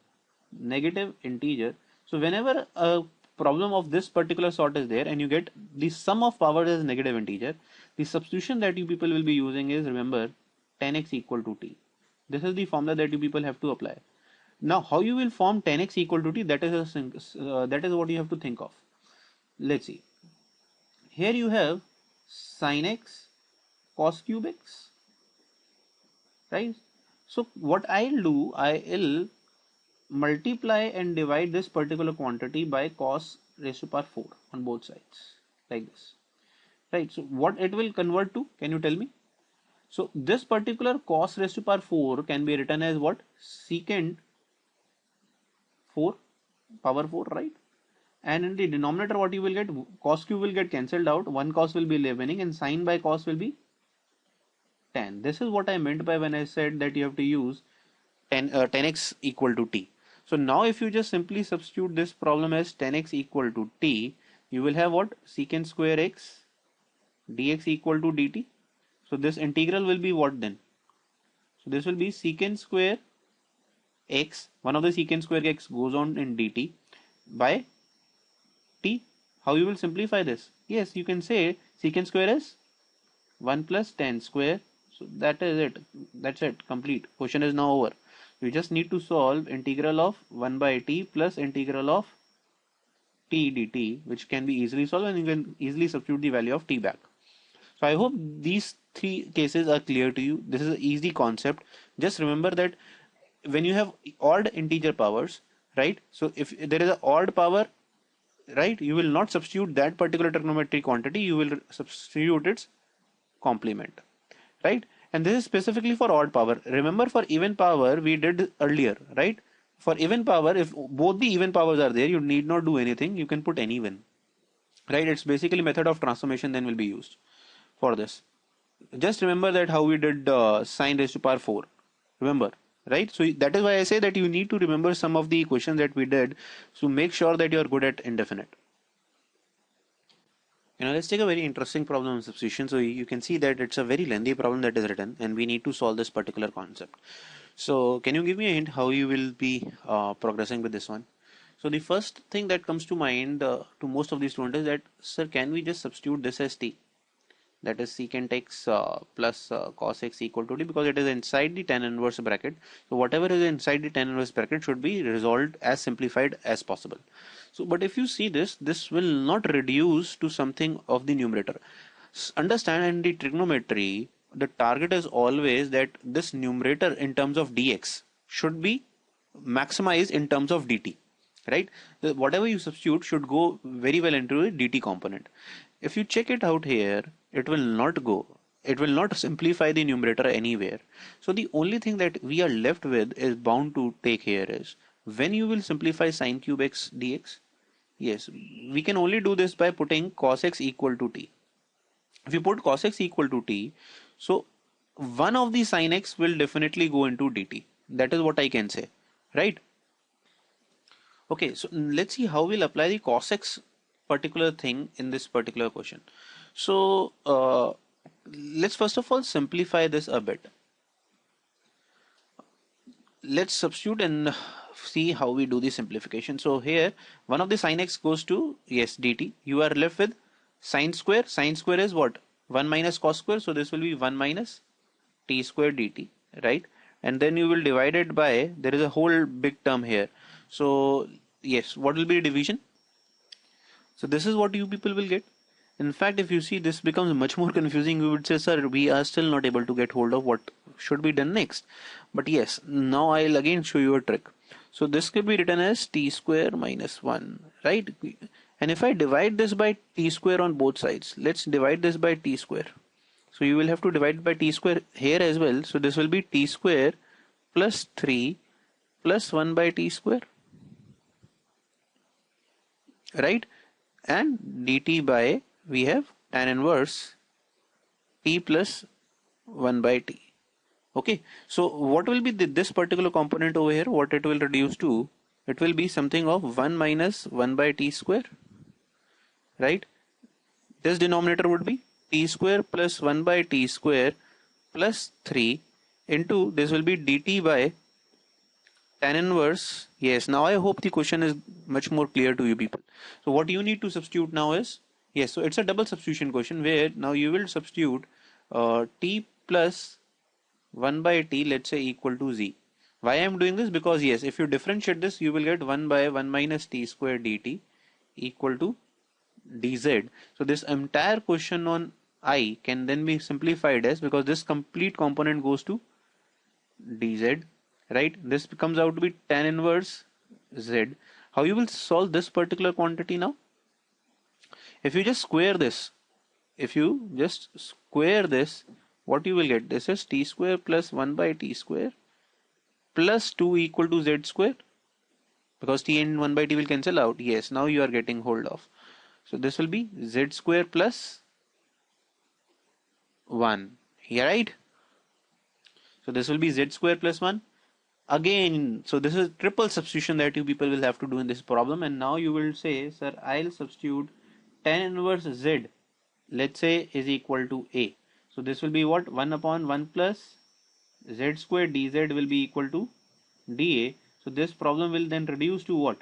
negative integer. So whenever a problem of this particular sort is there and you get the sum of powers as negative integer, the substitution that you people will be using is, remember, 10x equal to t. This is the formula that you people have to apply. Now how you will form 10x equal to t, that is what you have to think of. Let's see. Here you have sin x cos cube x, right? So what I'll do, I'll multiply and divide this particular quantity by cos raised to power 4 on both sides, like this, right? So what it will convert to, can you tell me? So this particular cos raised to power 4 can be written as what? Secant 4 power 4, right? And in the denominator what you will get? Cos cube will get cancelled out, one cos will be remaining and sine by cos will be tan. This is what I meant by when I said that you have to use 10x equal to t. So now if you just simply substitute this problem as 10x equal to t, you will have what? Secant square x dx equal to dt. So this integral will be what then? So this will be secant square x, one of the secant square x goes on in dt by t. How you will simplify this? Yes, you can say secant square is 1 plus tan square. So that is it. That's it. Complete. Question is now over. You just need to solve integral of 1 by t plus integral of t dt, which can be easily solved, and you can easily substitute the value of t back. So I hope these three cases are clear to you. This is an easy concept. Just remember that when you have odd integer powers, right? So if there is an odd power, right, you will not substitute that particular trigonometric quantity, you will substitute its complement, right? And this is specifically for odd power. Remember, for even power we did earlier, right? For even power, if both the even powers are there, you need not do anything. You can put any one, right? It's basically method of transformation then will be used for this. Just remember that how we did sine raised to power 4. Remember, right? So that is why I say that you need to remember some of the equations that we did. So make sure that you are good at indefinite. Let's take a very interesting problem of substitution. So you can see that it's a very lengthy problem that is written and we need to solve this particular concept. So can you give me a hint how you will be progressing with this one? So the first thing that comes to mind to most of these students is that, sir, can we just substitute this as t? That is secant x plus cos x equal to t, because it is inside the tan inverse bracket. So whatever is inside the tan inverse bracket should be resolved as simplified as possible. So but if you see this, this will not reduce to something of the numerator. Understand, in the trigonometry, the target is always that this numerator in terms of dx should be maximized in terms of dt. right? Whatever you substitute should go very well into a dt component. If you check it out here, it will not go. It will not simplify the numerator anywhere. So the only thing that we are left with is bound to take here is when you will simplify sine cube x dx. Yes, we can only do this by putting cos x equal to t. If you put cos x equal to t, so one of the sin x will definitely go into dt. That is what I can say, right? Okay, so let's see how we'll apply the cos x particular thing in this particular question. So let's first of all simplify this a bit. Let's substitute and see how we do the simplification. So here one of the sin x goes to, yes, dt. You are left with sine square. Sine square is what? 1 minus cos square. So this will be 1 minus t square dt, right? And then you will divide it by, there is a whole big term here. So yes, what will be division? So this is what you people will get. In fact, if you see, this becomes much more confusing. You would say, sir, we are still not able to get hold of what should be done next. But yes, now I'll again show you a trick. So this could be written as t square minus 1, right? And if I divide this by t square on both sides, let's divide this by t square. So you will have to divide by t square here as well. So this will be t square plus 3 plus 1 by t square, right? And dt by, we have tan inverse t plus 1 by t. Okay, so what will be this particular component over here? What it will reduce to? It will be something of 1 minus 1 by t square, right? This denominator would be t square plus 1 by t square plus 3 into, this will be dt by tan inverse. Yes, now I hope the question is much more clear to you people. So what you need to substitute now is, yes, so it's a double substitution question where now you will substitute t plus 1 by t, let's say, equal to z. Why I am doing this? Because yes, if you differentiate this, you will get 1 by 1 minus t square dt equal to dz. So this entire question on I can then be simplified as, because this complete component goes to dz, right? This comes out to be tan inverse z. How you will solve this particular quantity now? If you just square this, what you will get? This is t square plus 1 by t square plus 2 equal to z square, because t and 1 by t will cancel out. Yes, now you are getting hold of. So this will be z square plus 1. Here, right? So this will be z square plus 1. Again, so this is triple substitution that you people will have to do in this problem. And now you will say, sir, I'll substitute tan inverse z, let's say, is equal to a. So this will be what? 1 upon 1 plus z square dz will be equal to dA. So this problem will then reduce to what?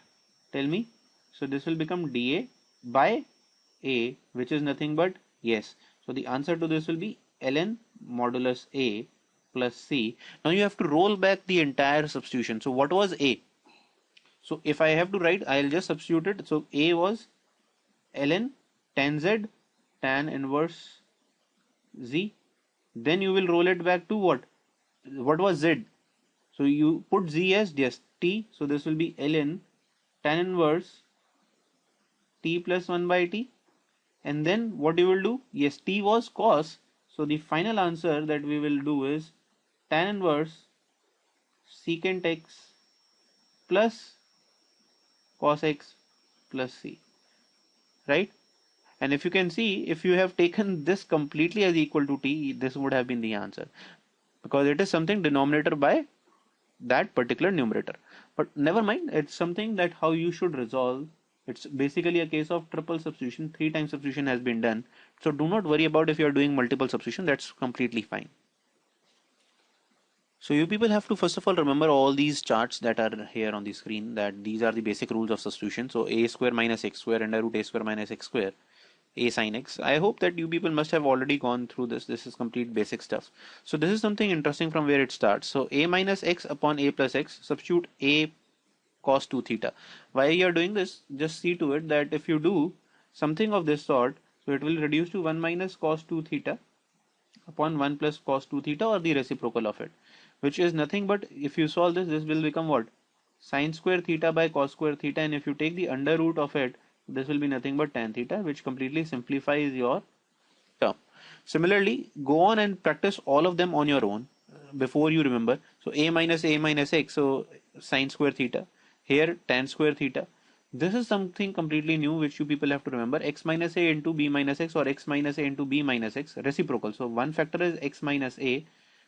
Tell me. So this will become dA by a, which is nothing but, yes. So the answer to this will be ln modulus a plus c. Now you have to roll back the entire substitution. So what was a? So if I have to write, I'll just substitute it. So a was ln tan z tan inverse z. Then you will roll it back to what? What was z? So you put z as just t. So this will be ln tan inverse t plus 1 by t. And then what you will do? Yes, t was cos. So the final answer that we will do is tan inverse secant x plus cos x plus c, right? And if you can see, if you have taken this completely as equal to t, this would have been the answer, because it is something denominator by that particular numerator. But never mind, it's something that how you should resolve. It's basically a case of triple substitution. 3 times substitution has been done. So do not worry about if you are doing multiple substitution, that's completely fine. So you people have to first of all remember all these charts that are here on the screen, that these are the basic rules of substitution. So a square minus x square under root a square minus x square, a sin x. I hope that you people must have already gone through this. This is complete basic stuff. So this is something interesting from where it starts. So a minus x upon a plus x, substitute a cos 2 theta. Why you are doing this? Just see to it that if you do something of this sort, so it will reduce to 1 minus cos 2 theta upon 1 plus cos 2 theta, or the reciprocal of it, which is nothing but, if you solve this, this will become what? sine square theta by cos square theta, and if you take the under root of it, this will be nothing but tan theta, which completely simplifies your term. Similarly, go on and practice all of them on your own before you remember. So a minus x, so sine square theta. Here tan square theta. This is something completely new which you people have to remember. X minus a into b minus x, or x minus a into b minus x, reciprocal. So one factor is x minus a,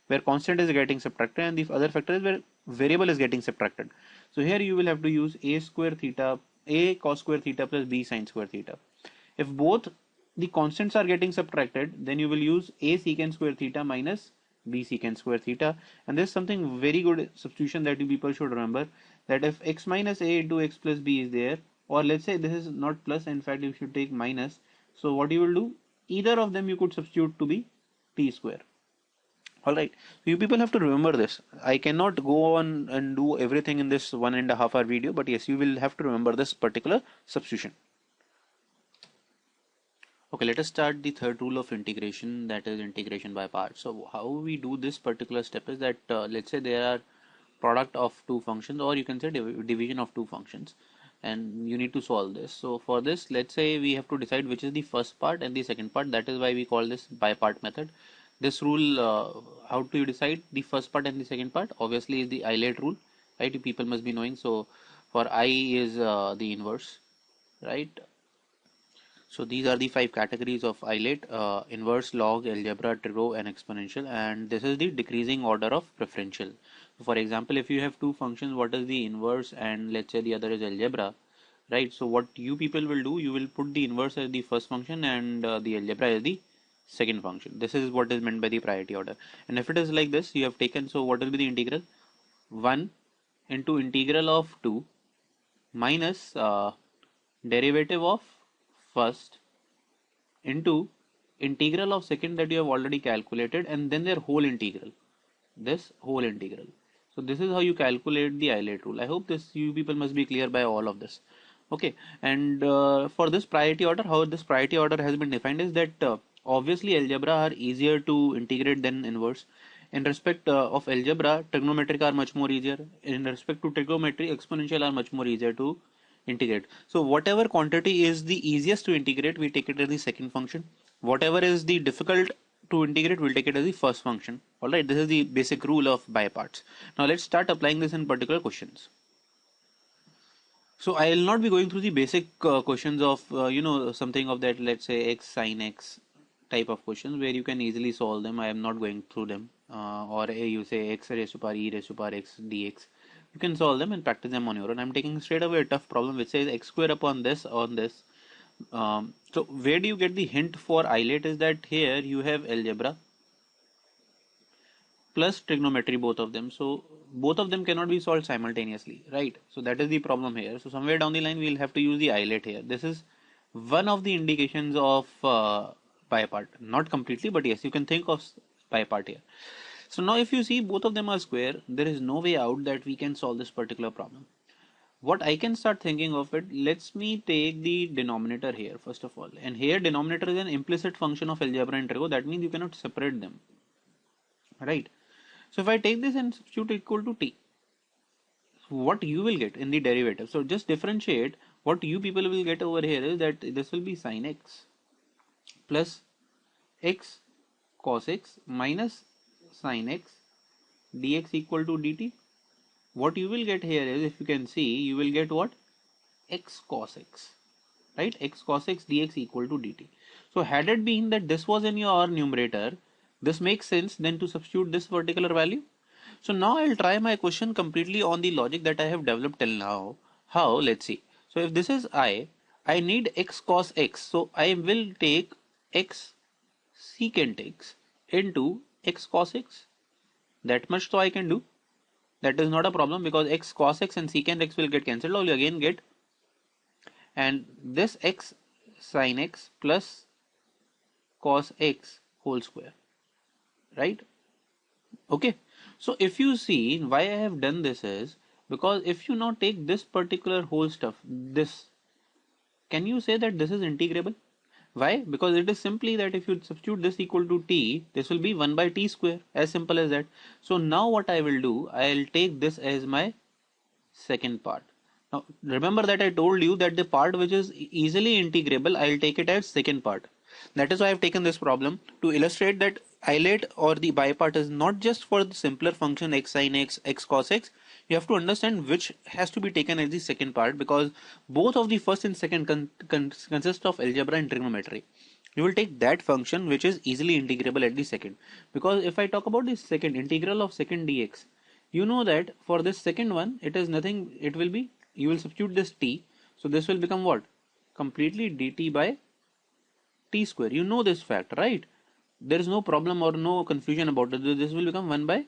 where constant is getting subtracted, and the other factor is where variable is getting subtracted. So here you will have to use a square theta, a cos square theta plus b sine square theta. If both the constants are getting subtracted, then you will use a secant square theta minus b secant square theta. And this is something very good substitution that you people should remember, that if x minus a into x plus b is there, or let's say this is not plus, in fact you should take minus. So what you will do, either of them you could substitute to be t square. Alright, so you people have to remember this. I cannot go on and do everything in this 1.5 hour video, but yes, you will have to remember this particular substitution. Okay, let us start the third rule of integration, that is integration by parts. So how we do this particular step is that let's say there are product of two functions, or you can say division of two functions, and you need to solve this. So for this, let's say we have to decide which is the first part and the second part. That is why we call this by part method. This rule, how do you decide the first part and the second part? Obviously is the isolate rule, right? You people must be knowing. So for I is the inverse, right? So these are the 5 categories of isolate: inverse, log, algebra, trigo, and exponential. And this is the decreasing order of preferential. So for example, if you have two functions, what is the inverse, and let's say the other is algebra, right? So what you people will do, you will put the inverse as the first function and the algebra as the second function. This is what is meant by the priority order. And if it is like this, you have taken, so what will be the integral? 1 into integral of 2 minus derivative of first into integral of second that you have already calculated, and then their whole integral, this whole integral. So this is how you calculate the isolate rule. I hope this you people must be clear by all of this. Okay, and for this priority order, how this priority order has been defined is that obviously algebra are easier to integrate than inverse. In respect of algebra, trigonometric are much more easier. In respect to trigonometry, exponential are much more easier to integrate. So whatever quantity is the easiest to integrate, we take it as the second function. Whatever is the difficult to integrate, we'll take it as the first function. Alright, this is the basic rule of by parts. Now let's start applying this in particular questions. So I will not be going through the basic questions of something of that, let's say x sin x type of questions where you can easily solve them. I am not going through them, or you say x raised to power e raised to power x dx. You can solve them and practice them on your own. I'm taking straight away a tough problem which says x square upon this on this. So where do you get the hint for isolate is that here you have algebra plus trigonometry, both of them. So both of them cannot be solved simultaneously, right? So that is the problem here. So somewhere down the line we'll have to use the isolate here. This is one of the indications of by part, not completely, but yes, you can think of by part here. So now if you see both of them are square, there is no way out that we can solve this particular problem. What I can start thinking of it, let's me take the denominator here first of all, and here denominator is an implicit function of algebra and trigo. That means you cannot separate them, right? So if I take this and substitute equal to t, what you will get in the derivative, so just differentiate, what you people will get over here is that this will be sin x plus x cos x minus sin x dx equal to dt. What you will get here is, if you can see, you will get what? X cos x, right? X cos x dx equal to dt. So had it been that this was in your numerator, this makes sense then to substitute this particular value. So now I'll try my question completely on the logic that I have developed till now. How? Let's see. So if this is I need x cos x. So I will take x secant x into x cos x. That much so I can do. That is not a problem because x cos x and secant x will get cancelled. I'll again get, and this x sin x plus cos x whole square, right? Okay. So if you see why I have done this is because if you now take this particular whole stuff, this, can you say that this is integrable? Why? Because it is simply that if you substitute this equal to t, this will be 1 by t square, as simple as that. So now what I will do, I'll take this as my second part. Now remember that I told you that the part which is easily integrable, I'll take it as second part. That is why I've taken this problem to illustrate that isolate or the by part is not just for the simpler function x sin x, x cos x. You have to understand which has to be taken as the second part, because both of the first and second consist of algebra and trigonometry. You will take that function which is easily integrable at the second, because if I talk about the second integral of second dx, you know that for this second one it is nothing, it will be, you will substitute this t, so this will become what, completely dt by t square. You know this fact, right? There is no problem or no confusion about it. This will become 1 by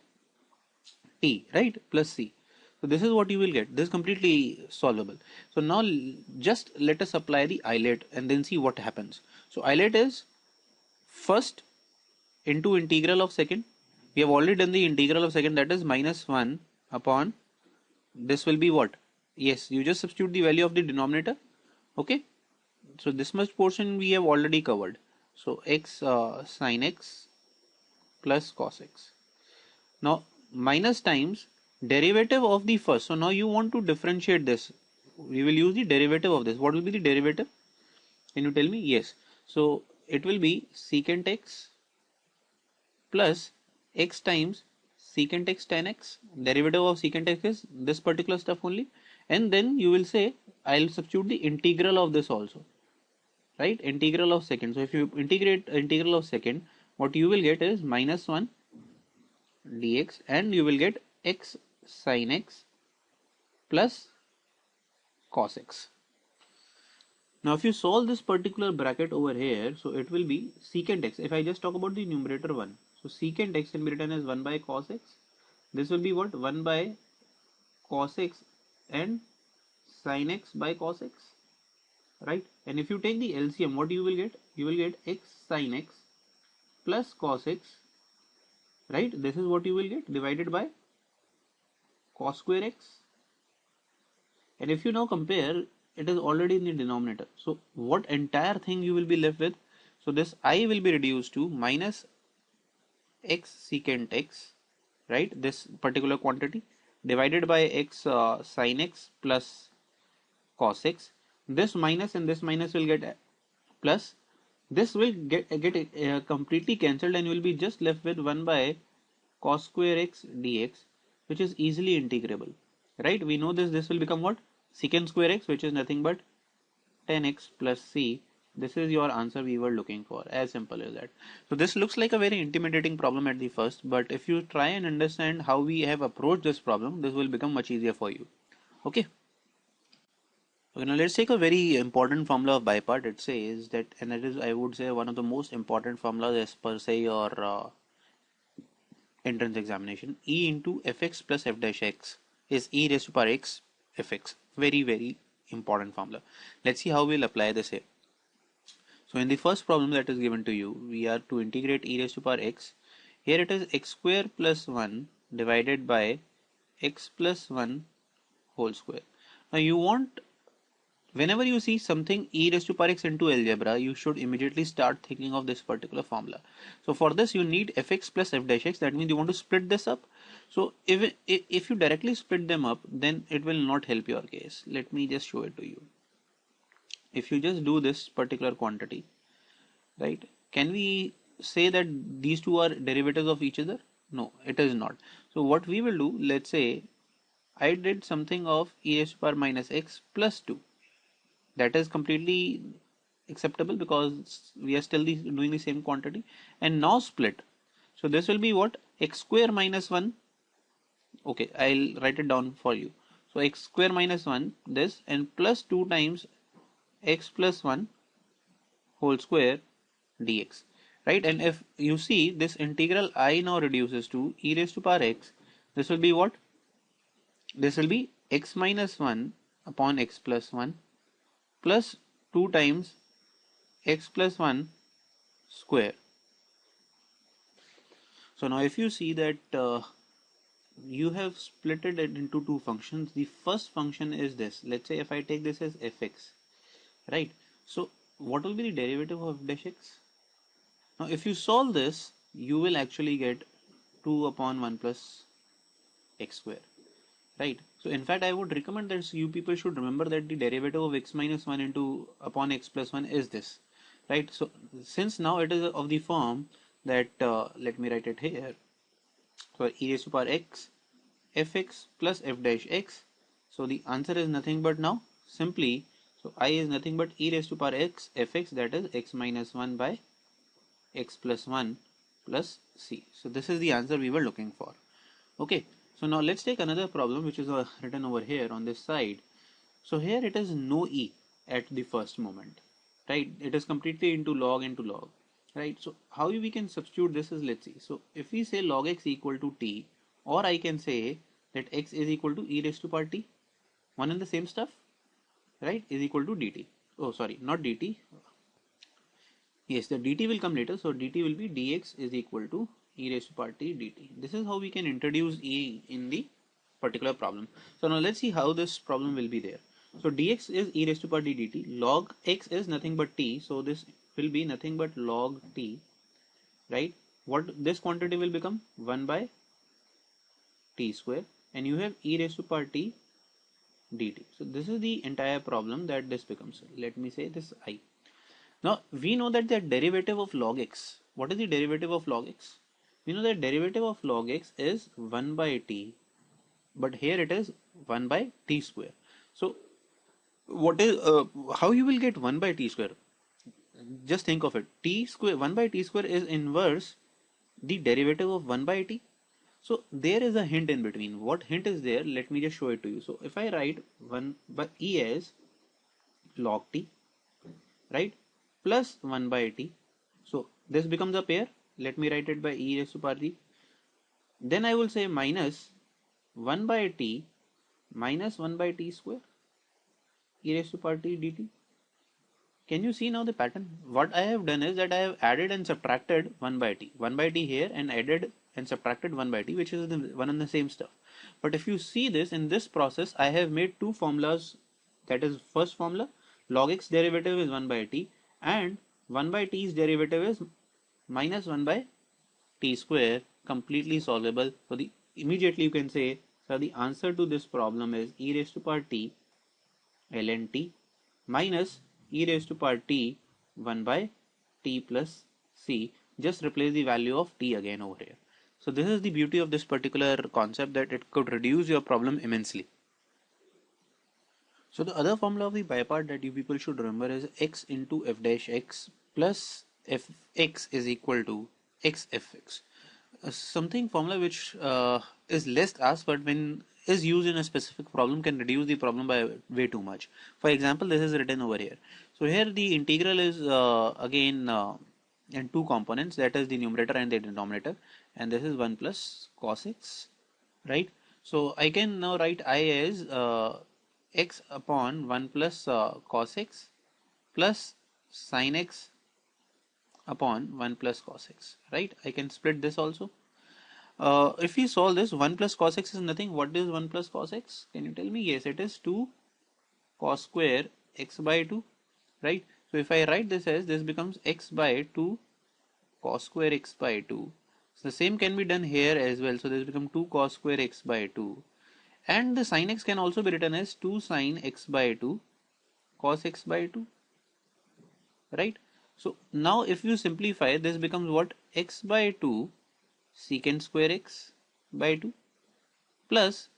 t, right, plus c. So this is what you will get. This is completely solvable. So now just let us apply the isolate and then see what happens. So isolate is first into integral of second. We have already done the integral of second, that is minus 1 upon, this will be what, yes, you just substitute the value of the denominator. Okay, so this much portion we have already covered. So x sin x plus cos x. Now minus times derivative of the first. So now you want to differentiate this. We will use the derivative of this. What will be the derivative? Can you tell me? Yes. So it will be secant x plus x times secant x tan x. Derivative of secant x is this particular stuff only. And then you will say, I'll substitute the integral of this also. Right? Integral of second. So if you integrate integral of second, what you will get is minus 1 dx, and you will get x sin x plus cos x. Now if you solve this particular bracket over here, so it will be secant x. If I just talk about the numerator one, so secant x can be written as 1 by cos x. This will be what, 1 by cos x and sin x by cos x, right? And if you take the LCM, what you will get? You will get x sin x plus cos x, right? This is what you will get, divided by cos square x. And if you now compare, it is already in the denominator. So what entire thing you will be left with? So this I will be reduced to minus x secant x, right? This particular quantity divided by x sin x plus cos x. This minus and this minus will get plus. This will get completely cancelled, and you will be just left with 1 by cos square x dx, which is easily integrable, right? We know this. This will become what? Secant square x, which is nothing but 10x plus c. This is your answer we were looking for. As simple as that. So this looks like a very intimidating problem at the first, but if you try and understand how we have approached this problem, this will become much easier for you. Okay. Okay, now let's take a very important formula of by part. It says that, and that is, I would say, one of the most important formulas as per se your entrance examination. E into fx plus f dash x is e raised to power x fx. Very, very important formula. Let's see how we'll apply this here. So in the first problem that is given to you, we are to integrate e raised to power x. Here it is x square plus 1 divided by x plus 1 whole square. Now you want, whenever you see something e raised to power x into algebra, you should immediately start thinking of this particular formula. So for this you need fx plus f dash x. That means you want to split this up. So if you directly split them up, then it will not help your case. Let me just show it to you. If you just do this particular quantity, right, can we say that these two are derivatives of each other? No, it is not. So what we will do, let's say I did something of e raised to power minus x plus 2. That is completely acceptable because we are still doing the same quantity. And now split. So this will be what? X square minus 1. Okay, I'll write it down for you. So x square minus 1, this, and plus 2 times x plus 1 whole square dx, right? And if you see, this integral I now reduces to e raised to power x. This will be what? This will be x minus 1 upon x plus 1 plus 2 times x plus 1 square. So now if you see that you have split it into two functions. The first function is this. Let's say if I take this as fx, right? So what will be the derivative of f dash x? Now if you solve this, you will actually get 2 upon 1 plus x square, right? So in fact, I would recommend that you people should remember that the derivative of x minus 1 into upon x plus 1 is this, right? So since now it is of the form that, let me write it here, for e raised to power x fx plus f dash x. So the answer is nothing but now simply, so I is nothing but e raised to power x fx, that is x minus 1 by x plus 1 plus c. So this is the answer we were looking for. Okay, so now let's take another problem which is written over here on this side. So here it is no e at the first moment, right? It is completely into log, right? So how we can substitute this is, let's see. So if we say log x equal to t, or I can say that x is equal to e raised to power t, one and the same stuff, right, is equal to dt. Oh, sorry, not dt. Yes, the dt will come later. So dt will be dx is equal to e raised to power t dt. This is how we can introduce e in the particular problem. So now let's see how this problem will be there. So dx is e raised to power t dt. Log x is nothing but t. So this will be nothing but log t, right? What this quantity will become? 1 by t square, and you have e raised to power t dt. So this is the entire problem that this becomes. Let me say this I. Now we know that the derivative of log x. What is the derivative of log x? We know that derivative of log x is 1 by t, but here it is 1 by t square. So what is how you will get 1 by t square? Just think of it. T square, 1 by t square is inverse the derivative of 1 by t. So there is a hint in between. What hint is there? Let me just show it to you. So if I write 1 by e as log t, right, plus 1 by t, so this becomes a pair. Let me write it by e raised to power t. Then I will say minus 1 by t minus 1 by t square e raised to power t dt. Can you see now the pattern? What I have done is that I have added and subtracted 1 by t. 1 by t here, and added and subtracted 1 by t, which is the one and the same stuff. But if you see this in this process, I have made two formulas. That is, first formula, log x derivative is 1 by t, and 1 by t's derivative is minus 1 by t square, completely solvable. So the immediately you can say, so the answer to this problem is e raised to power t ln t minus e raised to power t 1 by t plus c. Just replace the value of t again over here. So this is the beauty of this particular concept, that it could reduce your problem immensely. So the other formula of the bipart that you people should remember is x into f dash x plus fx is equal to x fx. Something formula which is less asked, but when is used in a specific problem can reduce the problem by way too much. For example, this is written over here. So here the integral is again in two components, that is the numerator and the denominator, and this is 1 plus cos x, right? So I can now write I as x upon 1 plus cos x plus sin x upon 1 plus cos x, right? I can split this also. If we solve this, 1 plus cos x is nothing. What is 1 plus cos x? Can you tell me? Yes, it is 2 cos square x by 2, right? So if I write this as, this becomes x by 2 cos square x by 2. So the same can be done here as well. So this becomes 2 cos square x by 2. And the sin x can also be written as 2 sin x by 2 cos x by 2, right? So now if you simplify, this becomes what? X by 2 secant square x by 2 plus,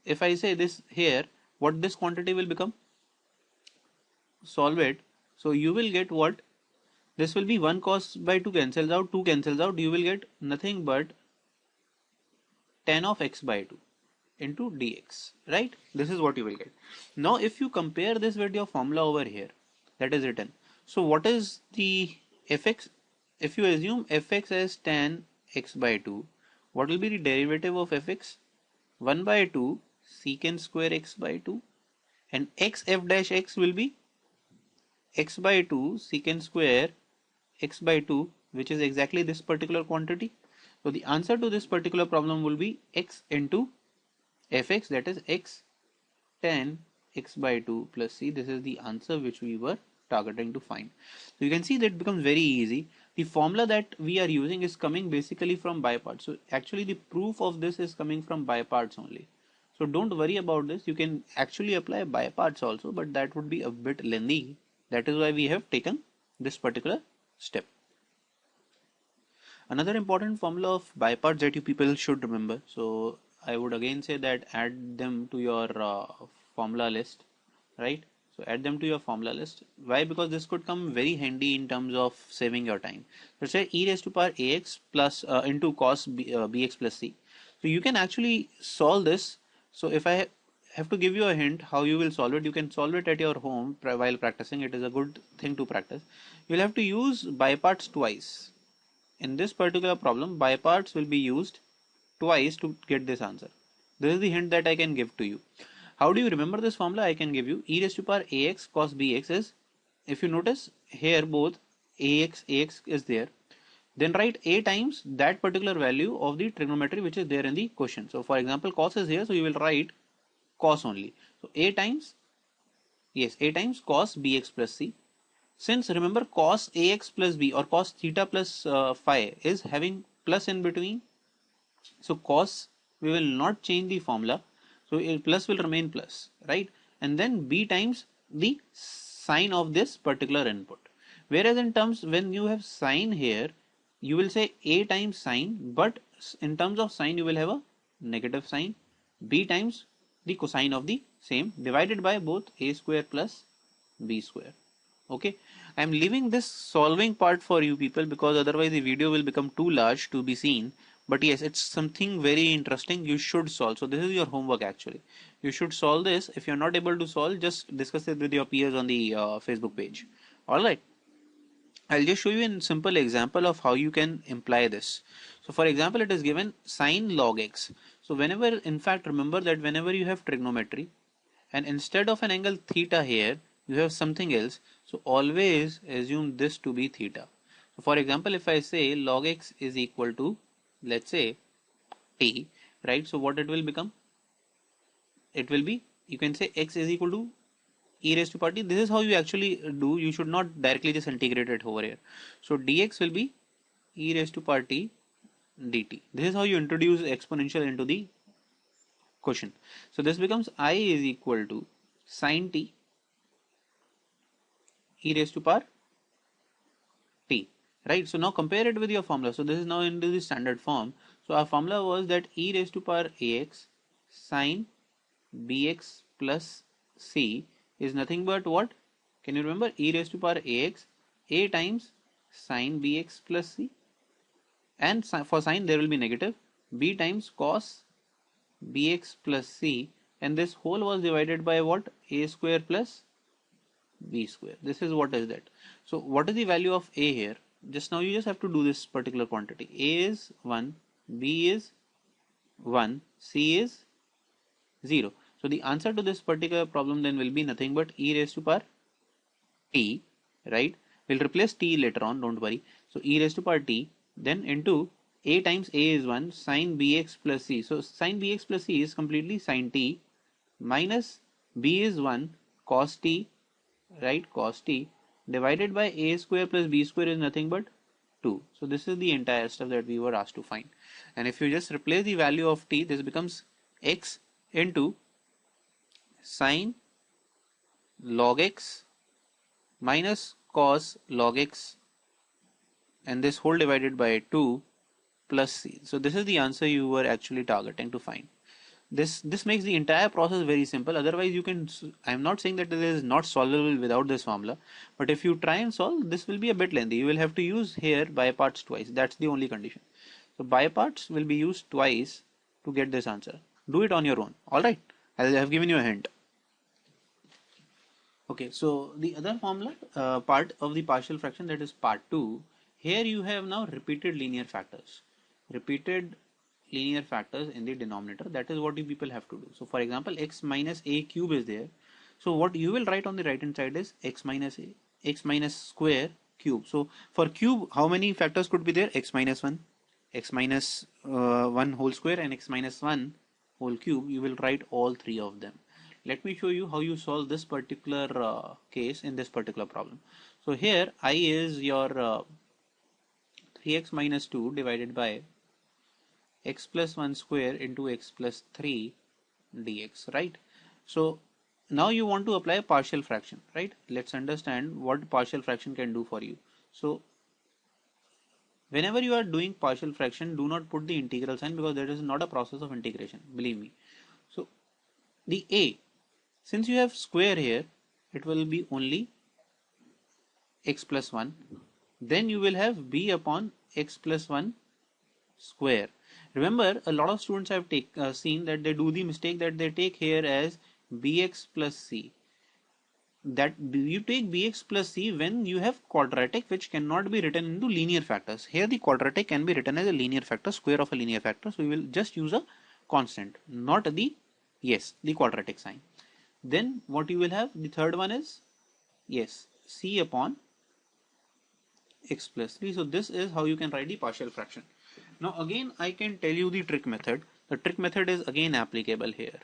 if I say this here, what this quantity will become? Solve it. So you will get what? This will be 1 cos by 2 cancels out, 2 cancels out, you will get nothing but tan of x by 2 into dx, right? This is what you will get. Now if you compare this with your formula over here that is written, so what is the fx? If you assume fx as tan x by 2, what will be the derivative of fx? 1 by 2 secant square x by 2, and x f dash x will be x by 2 secant square x by 2, which is exactly this particular quantity. So the answer to this particular problem will be x into fx, that is x tan x by 2 plus c. This is the answer which we were targeting to find. So you can see that it becomes very easy. The formula that we are using is coming basically from by parts. So actually the proof of this is coming from by parts only. So don't worry about this. You can actually apply by parts also, but that would be a bit lengthy. That is why we have taken this particular step. Another important formula of by parts that you people should remember. So I would again say that add them to your formula list, right? So add them to your formula list. Why? Because this could come very handy in terms of saving your time. Let's say e raised to power ax plus into cos bx plus c. So you can actually solve this. So if I have to give you a hint how you will solve it, you can solve it at your home while practicing. It is a good thing to practice. You'll have to use by parts twice. In this particular problem, by parts will be used twice to get this answer. This is the hint that I can give to you. How do you remember this formula? I can give you e raised to power ax cos bx is, if you notice here both ax is there, then write a times that particular value of the trigonometry which is there in the question. So for example, cos is here, so you will write cos only. So a times, yes, a times cos bx plus c. Since remember cos ax plus b or cos theta plus phi is having plus in between, so cos we will not change the formula, so plus will remain plus, right? And then b times the sign of this particular input. Whereas in terms when you have sign here, you will say a times sign, but in terms of sign you will have a negative sign, b times the cosine of the same divided by both a square plus b square. Okay, I am leaving this solving part for you people because otherwise the video will become too large to be seen. But yes, it's something very interesting you should solve. So this is your homework actually. You should solve this. If you're not able to solve, just discuss it with your peers on the Facebook page. Alright, I'll just show you a simple example of how you can imply this. So for example, it is given sine log x. So whenever, in fact, remember that whenever you have trigonometry and instead of an angle theta here, you have something else. So always assume this to be theta. So for example, if I say log x is equal to, let's say t, right? So what it will become? It will be, you can say x is equal to e raised to power t. This is how you actually do. You should not directly just integrate it over here. So dx will be e raised to power t dt. This is how you introduce exponential into the question. So this becomes I is equal to sine t e raised to power t, right? So now compare it with your formula. So this is now into the standard form. So our formula was that e raised to power ax sine bx plus c is nothing but what? Can you remember? E raised to power ax a times sine bx plus c, and for sine there will be negative, b times cos bx plus c, and this whole was divided by what? A square plus b square. This is what is that. So what is the value of a here? Just now you just have to do this particular quantity. A is 1, b is 1, c is 0. So the answer to this particular problem then will be nothing but e raised to power t, right? We'll replace t later on, don't worry. So e raised to power t, then into a times a is 1 sine bx plus c. So sine bx plus c is completely sine t minus b is 1 cos t, right? Cos t divided by a square plus b square is nothing but 2. So this is the entire stuff that we were asked to find. And if you just replace the value of t, this becomes x into sine log x minus cos log x, and this whole divided by 2 plus c. So this is the answer you were actually targeting to find. This makes the entire process very simple. Otherwise you can, I'm not saying that it is not solvable without this formula, but if you try and solve, this will be a bit lengthy. You will have to use here by parts twice. That's the only condition. So by parts will be used twice to get this answer. Do it on your own. Alright, I have given you a hint. Okay, so the other formula part of the partial fraction, that is part 2. Here you have now repeated linear factors. Repeated linear factors in the denominator. That is what you people have to do. So for example, x minus a cube is there. So what you will write on the right hand side is x minus a, x minus square cube. So for cube, how many factors could be there? X minus 1, x minus 1 whole square, and x minus 1 whole cube. You will write all three of them. Let me show you how you solve this particular case in this particular problem. So here I is your 3x minus 2 divided by x plus 1 square into x plus 3 dx, right? So now you want to apply a partial fraction, right? Let's understand what partial fraction can do for you. So whenever you are doing partial fraction, do not put the integral sign because that is not a process of integration, believe me. So the a, since you have square here, it will be only x plus 1. Then you will have b upon x plus 1 square. Remember, a lot of students have seen that they do the mistake that they take here as bx plus c. That you take bx plus c when you have quadratic which cannot be written into linear factors. Here the quadratic can be written as a linear factor, square of a linear factor. So we will just use a constant, not the, yes, the quadratic sign. Then what you will have, the third one is, yes, c upon x plus 3. So this is how you can write the partial fraction. Now again I can tell you the trick method. The trick method is again applicable here.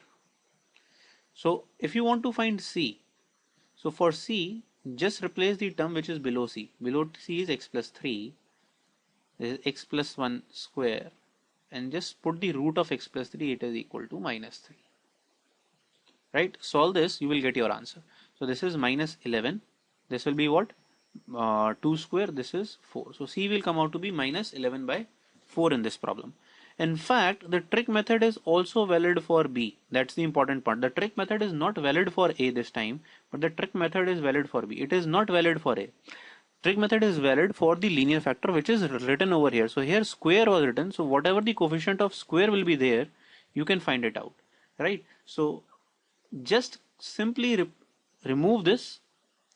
So if you want to find c, so for c, just replace the term which is below c. Below c is x plus 3, this is x plus 1 square, and just put the root of x plus 3, it is equal to minus 3. Right? Solve this, you will get your answer. So this is minus 11. This will be what? 2 square, this is 4. So c will come out to be minus 11 by 4 in this problem. In fact, the trick method is also valid for b. That's the important part. The trick method is not valid for a this time, but the trick method is valid for b. It is not valid for a. Trick method is valid for the linear factor which is written over here. So here square was written. So whatever the coefficient of square will be there, you can find it out. Right? So just simply remove this.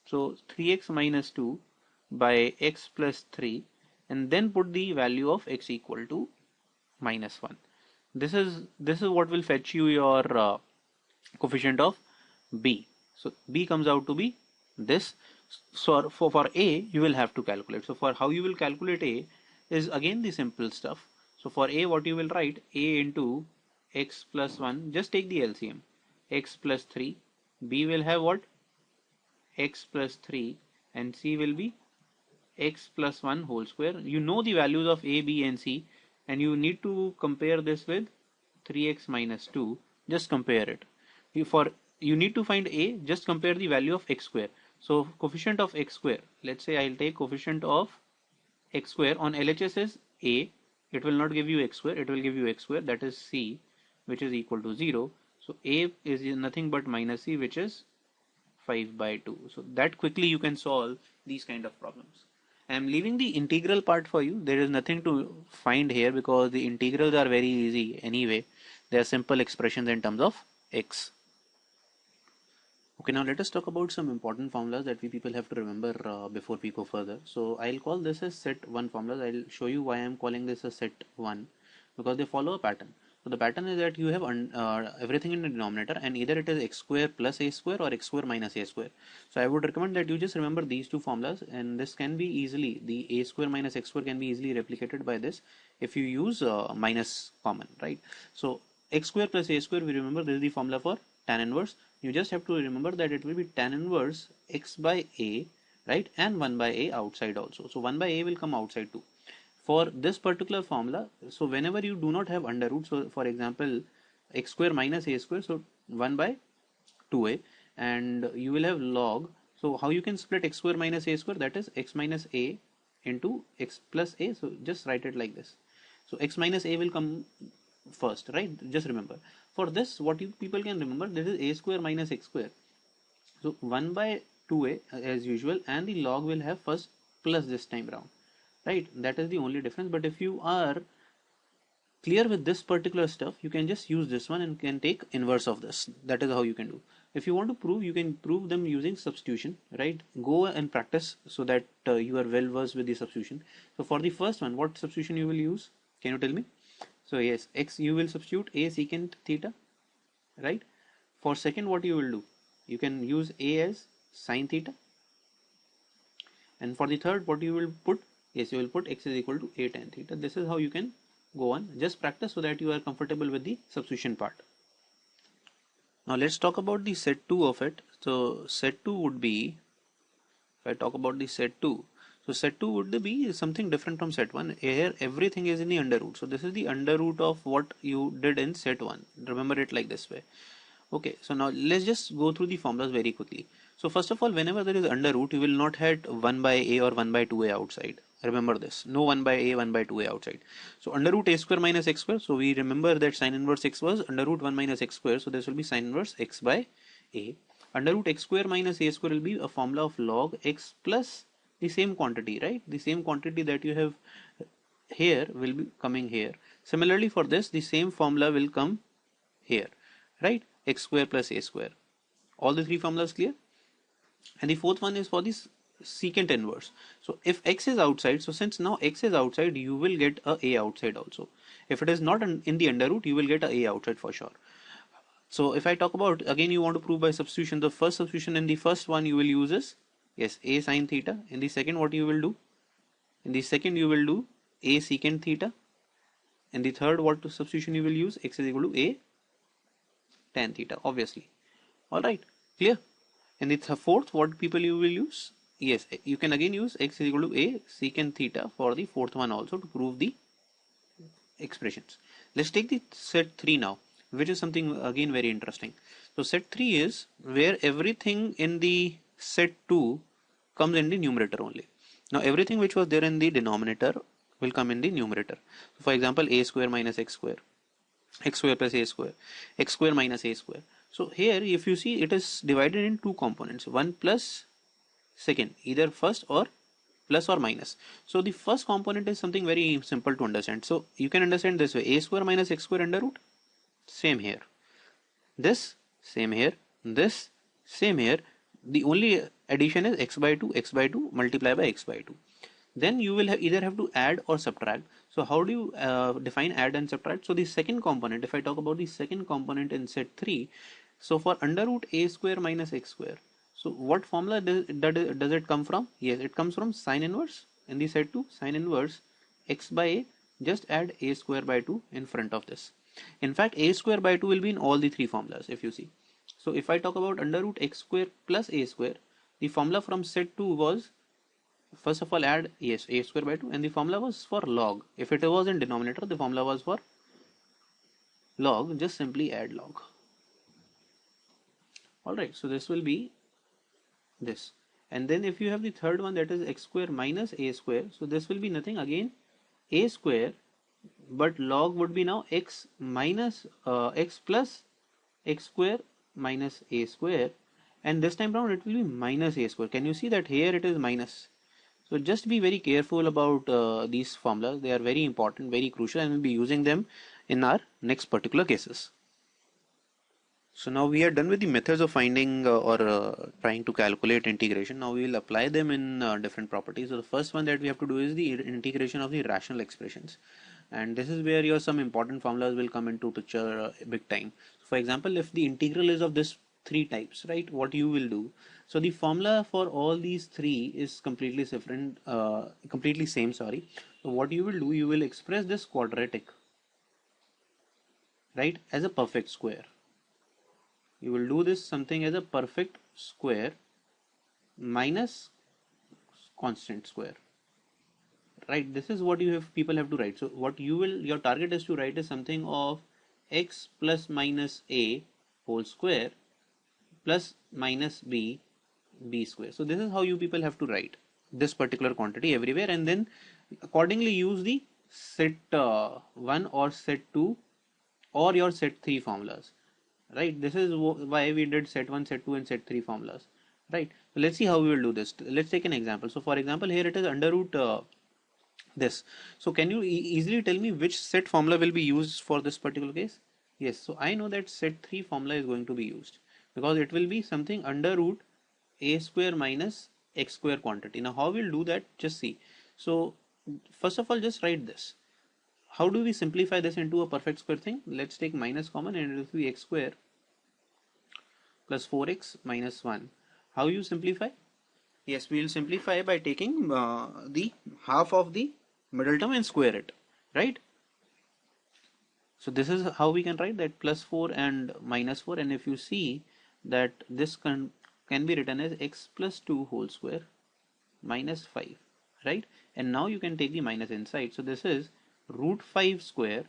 So 3x minus 2 by x plus 3, and then put the value of x equal to minus 1. This is what will fetch you your coefficient of b. So b comes out to be this. So for a you will have to calculate. So for how you will calculate a is again the simple stuff. So for a, what you will write, a into x plus 1, just take the LCM, x plus 3, b will have what, x plus 3, and c will be x plus 1 whole square. You know the values of a, b and c, and you need to compare this with 3x minus 2. Just compare it. You need to find a, just compare the value of x square. So coefficient of x square, let's say I'll take coefficient of x square on LHS is a. It will not give you x square, it will give you x square, that is c, which is equal to 0. So a is nothing but minus c, which is 5 by 2. So that quickly you can solve these kind of problems. I am leaving the integral part for you. There is nothing to find here because the integrals are very easy anyway. They are simple expressions in terms of x. Okay, now let us talk about some important formulas that we people have to remember before we go further. So I'll call this as set 1 formulas. I'll show you why I'm calling this a set 1, because they follow a pattern. So the pattern is that you have everything in the denominator, and either it is x square plus a square or x square minus a square. So I would recommend that you just remember these two formulas, and this can be easily, the a square minus x square can be easily replicated by this if you use minus common, right? So x square plus a square, we remember this is the formula for tan inverse. You just have to remember that it will be tan inverse x by a, right, and 1 by a outside also. So 1 by a will come outside too. For this particular formula, so whenever you do not have under root, so for example x square minus a square, so 1 by 2a, and you will have log. So how you can split x square minus a square, that is x minus a into x plus a. So just write it like this. So x minus a will come first, right? Just remember. For this, what you people can remember, this is a square minus x square. So 1 by 2a as usual, and the log will have first plus this time round. Right, that is the only difference. But if you are clear with this particular stuff, you can just use this one and can take inverse of this. That is how you can do. If you want to prove, you can prove them using substitution, right? Go and practice so that you are well versed with the substitution. So for the first one, what substitution you will use? Can you tell me? So yes, x you will substitute a secant theta, right? For second, what you will do? You can use a as sine theta. And for the third, what you will put? Yes, you will put x is equal to a tan theta. This is how you can go on. Just practice so that you are comfortable with the substitution part. Now let's talk about the set 2 of it. So set 2 would be, if I talk about the set 2, So set 2 would be something different from set 1. Here everything is in the under root. So this is the under root of what you did in set 1. Remember it like this way. Okay, so now let's just go through the formulas very quickly. So first of all, whenever there is under root, you will not have 1 by a or 1 by 2a outside. Remember this. No 1 by a, 1 by 2a outside. So under root a square minus x square. So we remember that sine inverse x was under root 1 minus x square. So this will be sine inverse x by a. Under root x square minus a square will be a formula of log x plus the same quantity, right? The same quantity that you have here will be coming here. Similarly for this, the same formula will come here, right? X square plus a square. All the three formulas clear? And the fourth one is for this secant inverse. So if x is outside, so since now x is outside, you will get a outside also. If it is not in the under root, you will get a outside for sure. So if I talk about, again you want to prove by substitution, the first substitution in the first one you will use is, yes, a sine theta. In the second, what you will do? In the second you will do a secant theta. In the third, what substitution you will use? X is equal to a tan theta, obviously. Alright, clear? And the fourth, what people you will use? Yes, you can again use x is equal to a secant theta for the fourth one also to prove the expressions. Let's take the set 3 now, which is something again very interesting. So set 3 is where everything in the set 2 comes in the numerator only. Now everything which was there in the denominator will come in the numerator. So for example, a square minus x square, x square plus a square, x square minus a square. So here if you see, it is divided in two components, one plus second, either first or plus or minus. So the first component is something very simple to understand. So you can understand this way, a square minus x square under root, same here, this same here, this same here. The only addition is x by 2 multiplied by x by 2. Then you will either have to add or subtract. So how do you define add and subtract? So the second component, if I talk about the second component in set 3, so for under root a square minus x square, so what formula does it come from? Yes, it comes from sine inverse. In the set 2, sine inverse x by a, just add a square by 2 in front of this. In fact, a square by 2 will be in all the three formulas if you see. So if I talk about under root x square plus a square, the formula from set 2 was, first of all add, yes, a square by 2, and the formula was for log. If it was in denominator, the formula was for log, just simply add log. Alright, so this will be this. And then if you have the third one, that is x square minus a square, so this will be nothing, again a square, but log would be now x minus x plus x square minus a square, and this time around it will be minus a square. Can you see that here it is minus? So just be very careful about these formulas. They are very important, very crucial, and we'll be using them in our next particular cases. So now we are done with the methods of finding or trying to calculate integration. Now we will apply them in different properties. So the first one that we have to do is the integration of the rational expressions. And this is where your some important formulas will come into picture big time. So for example, if the integral is of this three types, right, what you will do? So the formula for all these three is completely different, completely same, sorry. So what you will do, you will express this quadratic, right, as a perfect square. You will do this something as a perfect square minus constant square, right? This is what you have, people have to write. So what you will, your target is to write is something of x plus minus a whole square plus minus b square. So this is how you people have to write this particular quantity everywhere, and then accordingly use the set 1 or set 2 or your set 3 formulas, right? This is why we did set 1, set 2 and set 3 formulas, right? So let's see how we will do this. Let's take an example. So for example, here it is under root this. So can you easily tell me which set formula will be used for this particular case? Yes, so I know that set 3 formula is going to be used because it will be something under root a square minus x square quantity. Now how we'll do that, just see. So first of all, just write this. How do we simplify this into a perfect square thing? Let's take minus common and it will be x square plus 4x minus 1. How you simplify? Yes, we will simplify by taking the half of the middle term and square it, right? So this is how we can write that, plus 4 and minus 4, and if you see that this can be written as x plus 2 whole square minus 5. right? And now you can take the minus inside. So this is root 5 square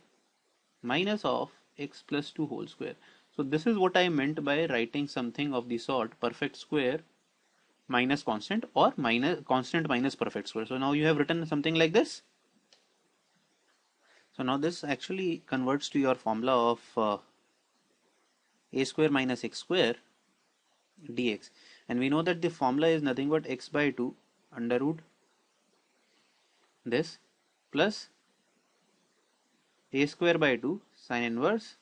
minus of x plus 2 whole square. So this is what I meant by writing something of the sort perfect square minus constant, or minus constant minus perfect square. So now you have written something like this. So now this actually converts to your formula of a square minus x square dx, and we know that the formula is nothing but x by 2 under root this plus a square by 2 sin inverse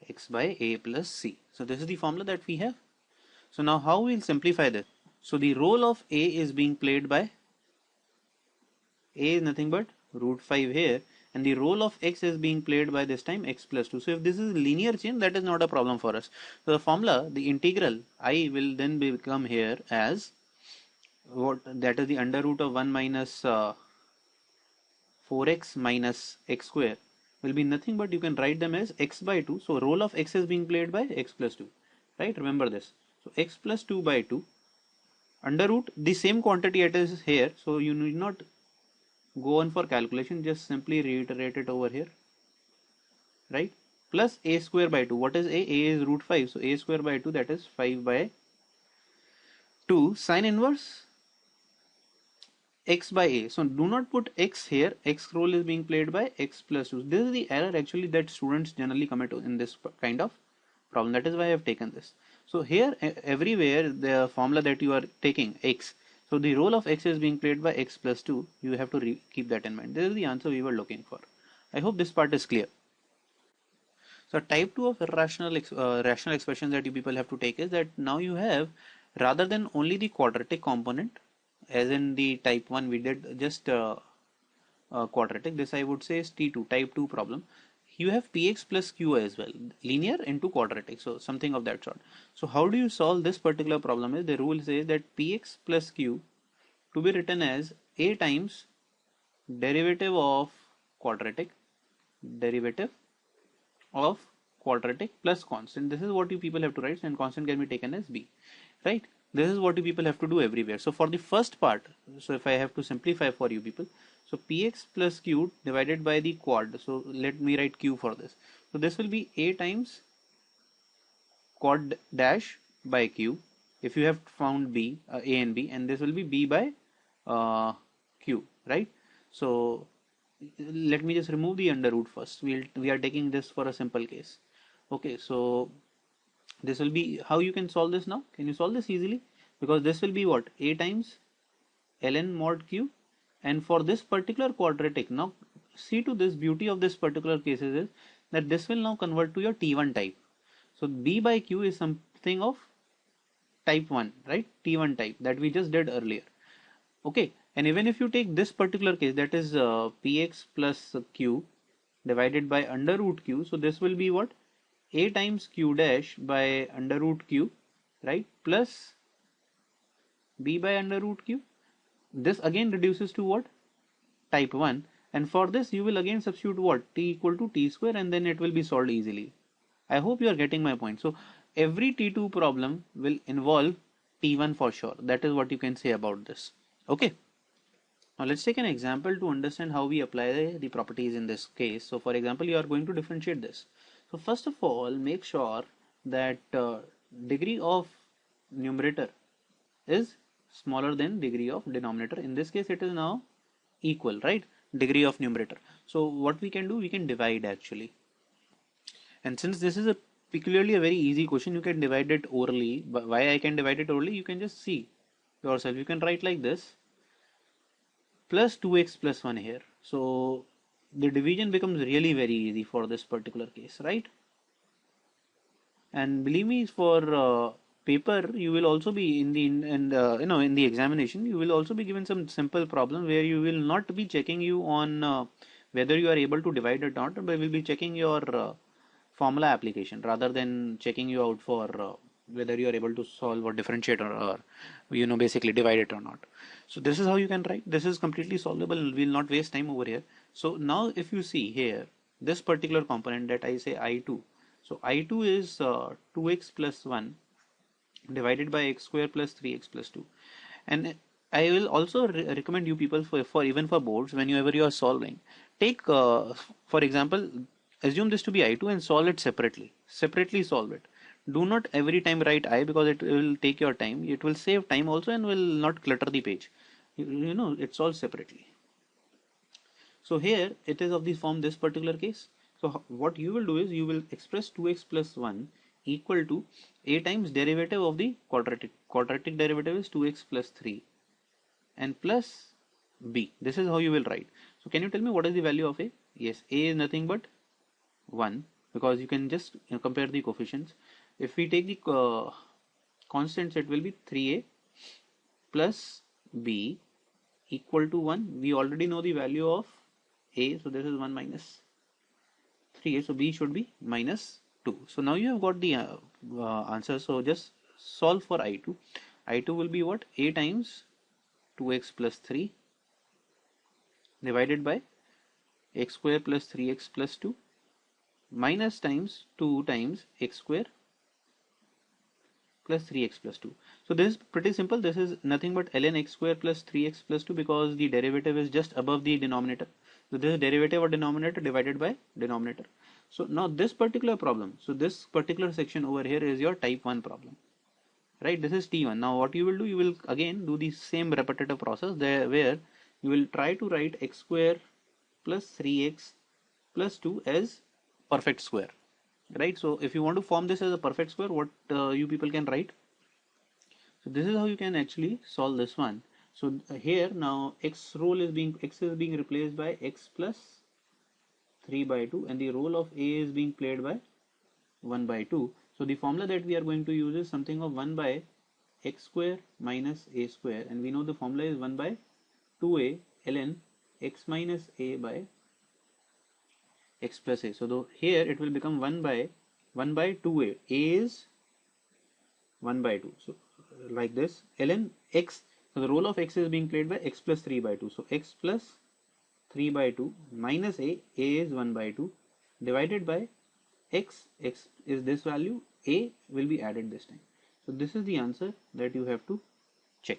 x by a plus c. So this is the formula that we have. So now how we'll simplify this? So the role of a is being played by, a is nothing but root 5 here, and the role of x is being played by this time x plus 2. So if this is linear chain, that is not a problem for us. So the formula, the integral I will then become here as what, that is the under root of 1 minus 4x minus x square will be nothing but, you can write them as x by 2. So role of x is being played by x plus 2, right? Remember this. So x plus 2 by 2 under root the same quantity it is here, so you need not go on for calculation, just simply reiterate it over here, right? Plus a square by 2. What is a? A is root 5, so a square by 2, that is 5 by 2 sin inverse x by a. So do not put x here, x role is being played by x plus 2. This is the error actually that students generally commit in this kind of problem. That is why I have taken this. So here everywhere the formula that you are taking x, so the role of x is being played by x plus 2. You have to keep that in mind. This is the answer we were looking for. I hope this part is clear. So type 2 of rational expressions that you people have to take is that now you have, rather than only the quadratic component, as in the type 1 we did just quadratic, this I would say is T2, type 2 problem. You have px plus q as well, linear into quadratic, so something of that sort. So how do you solve this particular problem is, the rule says that px plus q to be written as a times derivative of quadratic plus constant. This is what you people have to write, and constant can be taken as b, right? This is what you people have to do everywhere. So for the first part, so if I have to simplify for you people, so px plus q divided by the quad, so let me write q for this. So this will be a times quad dash by q if you have found b, a and b, and this will be b by q, right? So let me just remove the under root first. We are taking this for a simple case. Okay, so this will be how you can solve this now. Can you solve this easily? Because this will be what? A times ln mod q, and for this particular quadratic, now see to this, beauty of this particular case is that this will now convert to your T1 type. So b by q is something of type 1, right? T1 type that we just did earlier. Okay, and even if you take this particular case, that is px plus q divided by under root q, so this will be what? A times q dash by under root q, right? Plus b by under root q. This again reduces to what? Type 1, and for this you will again substitute what? T equal to t square, and then it will be solved easily. I hope you are getting my point. So every T2 problem will involve T1 for sure. That is what you can say about this. Okay. Now let's take an example to understand how we apply the properties in this case. So for example, you are going to differentiate this. So first of all, make sure that degree of numerator is smaller than degree of denominator. In this case, it is now equal, right? Degree of numerator. So what we can do, we can divide actually. And since this is a peculiarly a very easy question, you can divide it orally. But why I can divide it orally, you can just see yourself. You can write like this, plus 2x plus 1 here. So the division becomes really very easy for this particular case, right? And believe me, for paper, you will also be in the in the examination, you will also be given some simple problem where you will not be checking you on whether you are able to divide or not, but will be checking your formula application rather than checking you out for whether you are able to solve or differentiate or basically divide it or not. So this is how you can write. This is completely solvable. We'll not waste time over here. So now if you see here, this particular component that I say I2, so I2 is 2x plus 1 divided by x square plus 3x plus 2, and I will also recommend you people for even for boards, whenever you are solving, take for example, assume this to be I2 and solve it separately. Separately solve it. Do not every time write I, because it will take your time. It will save time also and will not clutter the page. You know, it solves separately. So here it is of the form this particular case. So what you will do is you will express 2x plus 1 equal to a times derivative of the quadratic. Quadratic derivative is 2x plus 3 and plus b. This is how you will write. So can you tell me what is the value of a? Yes, a is nothing but 1, because you can just compare the coefficients. If we take the constants, it will be 3a plus b equal to 1. We already know the value of a, so this is 1 minus 3a, so b should be minus 2. So now you have got the answer. So just solve for I2. I2 will be what? A times 2x plus 3 divided by x square plus 3x plus 2 minus times 2 times x square plus 3x plus 2. So this is pretty simple. This is nothing but ln x square plus 3x plus 2, because the derivative is just above the denominator. So this is derivative of denominator divided by denominator. So now this particular problem, so this particular section over here is your type 1 problem, right? This is T1. Now what you will do, you will again do the same repetitive process there, where you will try to write x square plus 3x plus 2 as perfect square, right? So if you want to form this as a perfect square, what you people can write? So this is how you can actually solve this one. So here now x is being replaced by x plus 3 by 2, and the role of a is being played by 1 by 2. So the formula that we are going to use is something of 1 by x square minus a square, and we know the formula is 1 by 2a ln x minus a by x plus a. So here it will become 1 by 2a. A is 1 by 2. So like this, ln x. So the role of x is being played by x plus 3 by 2. So x plus 3 by 2 minus a is 1 by 2 divided by x is this value, a will be added this time. So this is the answer that you have to check.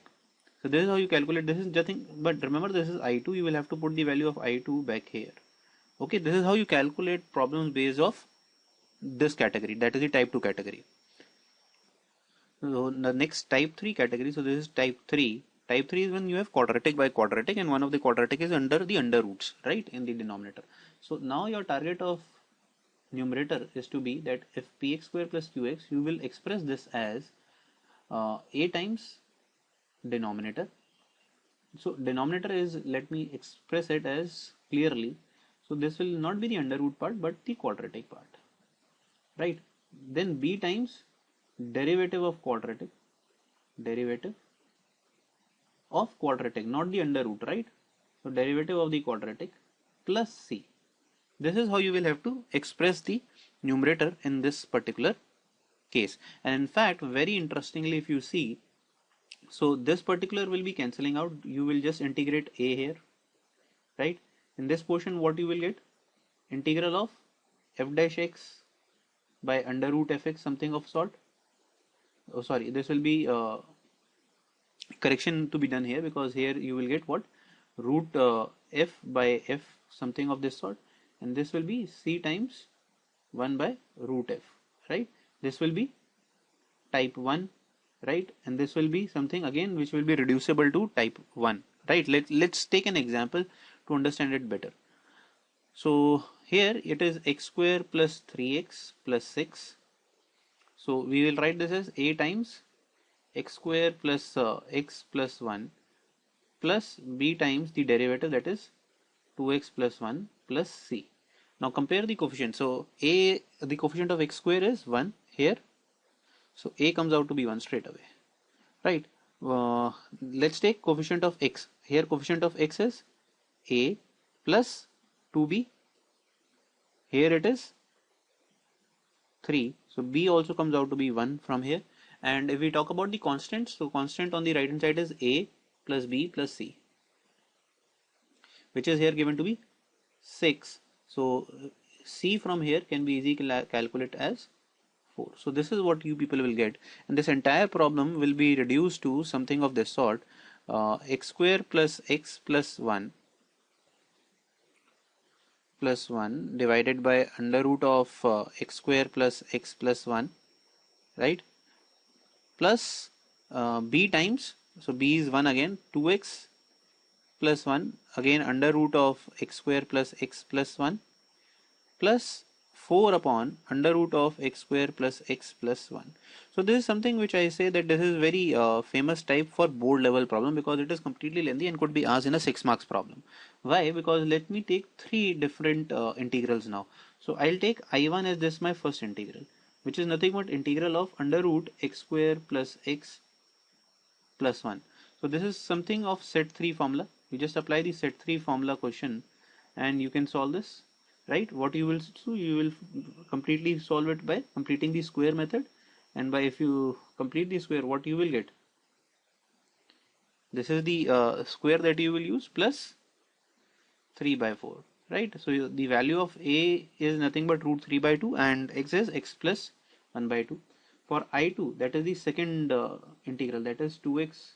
So this is how you calculate. This is nothing but, remember, this is I2. You will have to put the value of I2 back here. Okay, this is how you calculate problems based off this category, that is the type 2 category. So the next type 3 category, so this is type 3. Type 3 is when you have quadratic by quadratic, and one of the quadratic is under the under roots, right, in the denominator. So now your target of numerator is to be that if px square plus qx, you will express this as a times denominator. So denominator is, let me express it as clearly. So this will not be the under root part but the quadratic part, right? Then b times derivative of quadratic, not the under root, right? So derivative of the quadratic plus c. This is how you will have to express the numerator in this particular case. And in fact, very interestingly, if you see, so this particular will be cancelling out. You will just integrate a here, right? In this portion, what you will get? Integral of f dash x by under root fx, something of sort. Oh, sorry, this will be correction to be done here, because here you will get what? Root f by f, something of this sort, and this will be c times 1 by root f, right? This will be type 1, right? And this will be something again which will be reducible to type 1, right? Let's take an example to understand it better. So here it is x square plus 3x plus 6. So we will write this as a times x square plus x plus 1 plus b times the derivative, that is 2x plus 1 plus c. Now compare the coefficient. So the coefficient of x square is 1 here. So a comes out to be 1 straight away, right? Let's take coefficient of x. Here coefficient of x is a plus 2b. Here it is 3. So b also comes out to be 1 from here. And if we talk about the constant, so constant on the right hand side is a plus b plus c, which is here given to be 6. So c from here can be easily calculated as 4. So this is what you people will get, and this entire problem will be reduced to something of this sort. x square plus x plus 1 plus 1 divided by under root of x square plus x plus 1, right, plus b times, so b is 1 again, 2x plus 1 again under root of x square plus x plus 1 plus 4 upon under root of x square plus x plus 1. So this is something which I say that this is very famous type for board level problem, because it is completely lengthy and could be asked in a 6 marks problem. Why? Because let me take three different integrals now. So I'll take I1 as this my first integral, which is nothing but integral of under root x square plus x plus 1. So this is something of set 3 formula. You just apply the set 3 formula question and you can solve this, right? What you will do, you will completely solve it by completing the square method, and by if you complete the square, what you will get, this is the square that you will use plus 3 by 4, right? So the value of a is nothing but root 3 by 2 and x is x plus 1 by 2. For I2, that is the second integral, that is 2x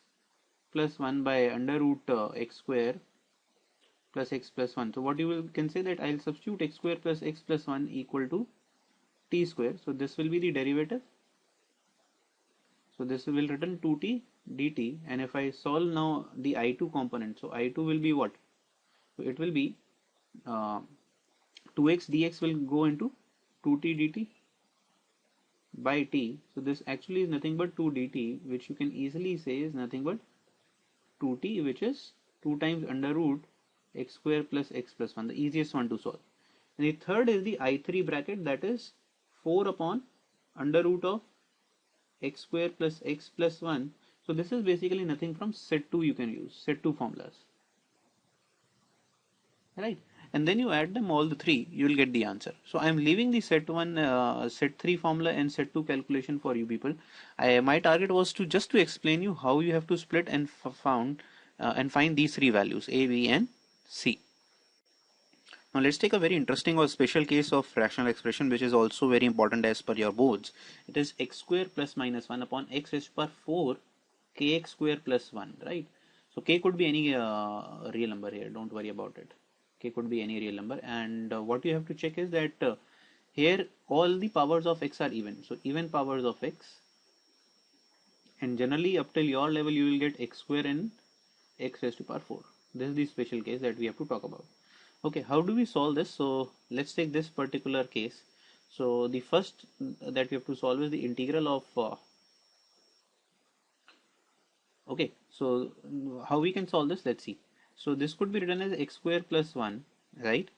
plus 1 by under root x square plus x plus 1. So what you will can say that I'll substitute x square plus x plus 1 equal to t square. So this will be the derivative. So this will return 2t dt, and if I solve now the I2 component, so I2 will be what? So it will be 2x dx will go into 2t dt by t. So this actually is nothing but 2 dt, which you can easily say is nothing but 2t, which is 2 times under root x square plus x plus 1, the easiest one to solve. And the third is the I3 bracket, that is 4 upon under root of x square plus x plus 1. So this is basically nothing from set 2, you can use set 2 formulas, right? And then you add them all the three, you will get the answer. So I am leaving the set 1, set 3 formula and set 2 calculation for you people. My target was to just to explain you how you have to split and find these three values a, b and c. Now let's take a very interesting or special case of rational expression, which is also very important as per your boards. It is x square plus minus 1 upon x raised to power 4 kx square plus 1, right? So k could be any real number here, don't worry about it. K could be any real number, and what you have to check is that here all the powers of x are even. So even powers of x, and generally up till your level you will get x square and x raised to power 4. This is the special case that we have to talk about. Okay, how do we solve this? So let's take this particular case. So the first that we have to solve is the integral of okay, so how we can solve this, let's see. So this could be written as x square plus 1, right,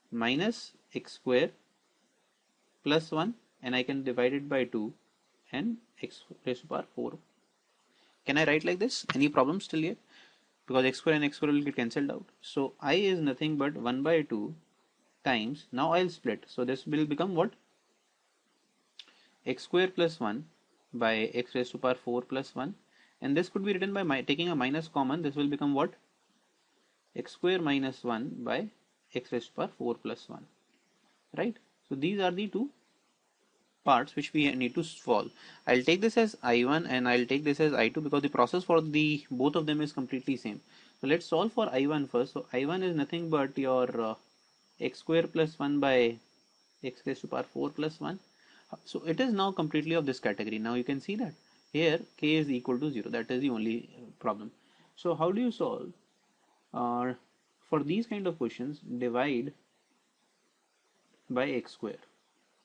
minus x square plus 1, and I can divide it by 2, and x raised to power 4. Can I write like this? Any problem still here? Because x square and x square will get cancelled out. So I is nothing but 1 by 2 times, now I'll split. So this will become what? X square plus 1 by x raised to power 4 plus 1, and this could be written by taking a minus common. This will become what? X square minus 1 by x raised to power 4 plus 1, right? So these are the two parts which we need to solve. I'll take this as I1 and I'll take this as I2, because the process for the both of them is completely same. So let's solve for I1 first. So I1 is nothing but your x square plus 1 by x raised to power 4 plus 1. So it is now completely of this category. Now you can see that here k is equal to 0. That is the only problem. So how do you solve? For these kind of questions, divide by x square,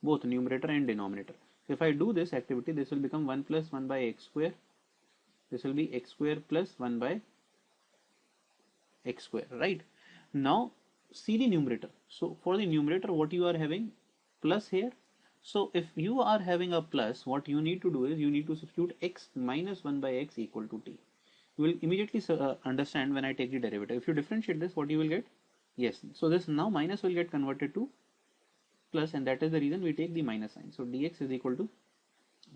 both numerator and denominator. So if I do this activity, this will become 1 plus 1 by x square. This will be x square plus 1 by x square, right? Now see the numerator. So for the numerator, what you are having? Plus here. So if you are having a plus, what you need to do is you need to substitute x minus 1 by x equal to t. You will immediately understand when I take the derivative. If you differentiate this, what you will get? Yes. So this now minus will get converted to plus, and that is the reason we take the minus sign. So dx is equal to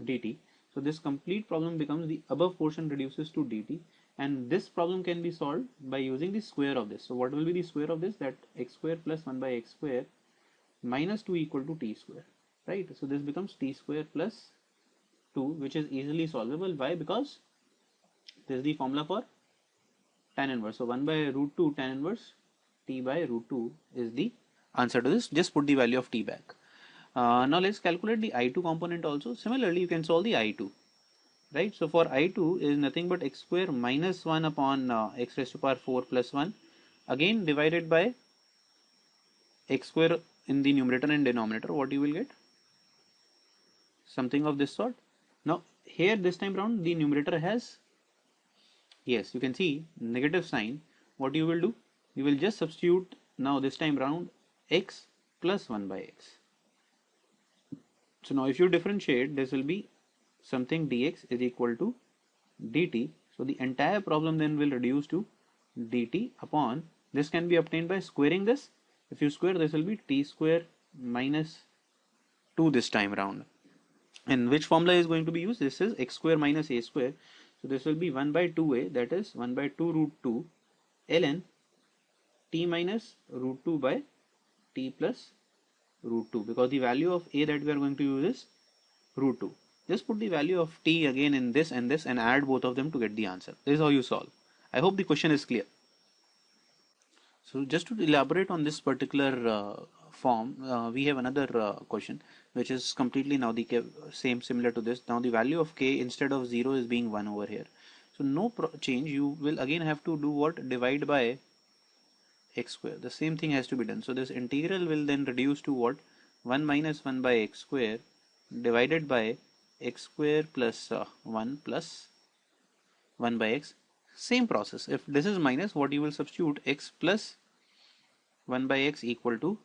dt. So this complete problem becomes the above portion reduces to dt, and this problem can be solved by using the square of this. So what will be the square of this? That x square plus 1 by x square minus 2 equal to t square, right? So this becomes t square plus 2, which is easily solvable. Why? Because this is the formula for tan inverse. So 1 by root 2 tan inverse t by root 2 is the answer to this. Just put the value of t back. Now let's calculate the I2 component also. Similarly, you can solve the I2. Right, so for I2 is nothing but x square minus 1 upon x raised to power 4 plus 1, again divided by x square in the numerator and denominator. What you will get? Something of this sort. Now here this time round the numerator has, yes, you can see negative sign. What you will do? You will just substitute now this time round x plus 1 by x. So now if you differentiate, this will be something dx is equal to dt. So the entire problem then will reduce to dt upon, this can be obtained by squaring this. If you square, this will be t square minus 2 this time round. And which formula is going to be used? This is x square minus a square. So this will be 1 by 2a, that is 1 by 2 root 2 ln t minus root 2 by t plus root 2, because the value of a that we are going to use is root 2. Just put the value of t again in this and add both of them to get the answer. This is how you solve. I hope the question is clear. So just to elaborate on this particular form, we have another question which is completely now the same, similar to this. Now the value of k instead of 0 is being 1 over here. So no change. You will again have to do what? Divide by x square. The same thing has to be done. So this integral will then reduce to what? 1 minus 1 by x square divided by x square plus 1 plus 1 by x. Same process. If this is minus, what you will substitute? X plus 1 by x equal to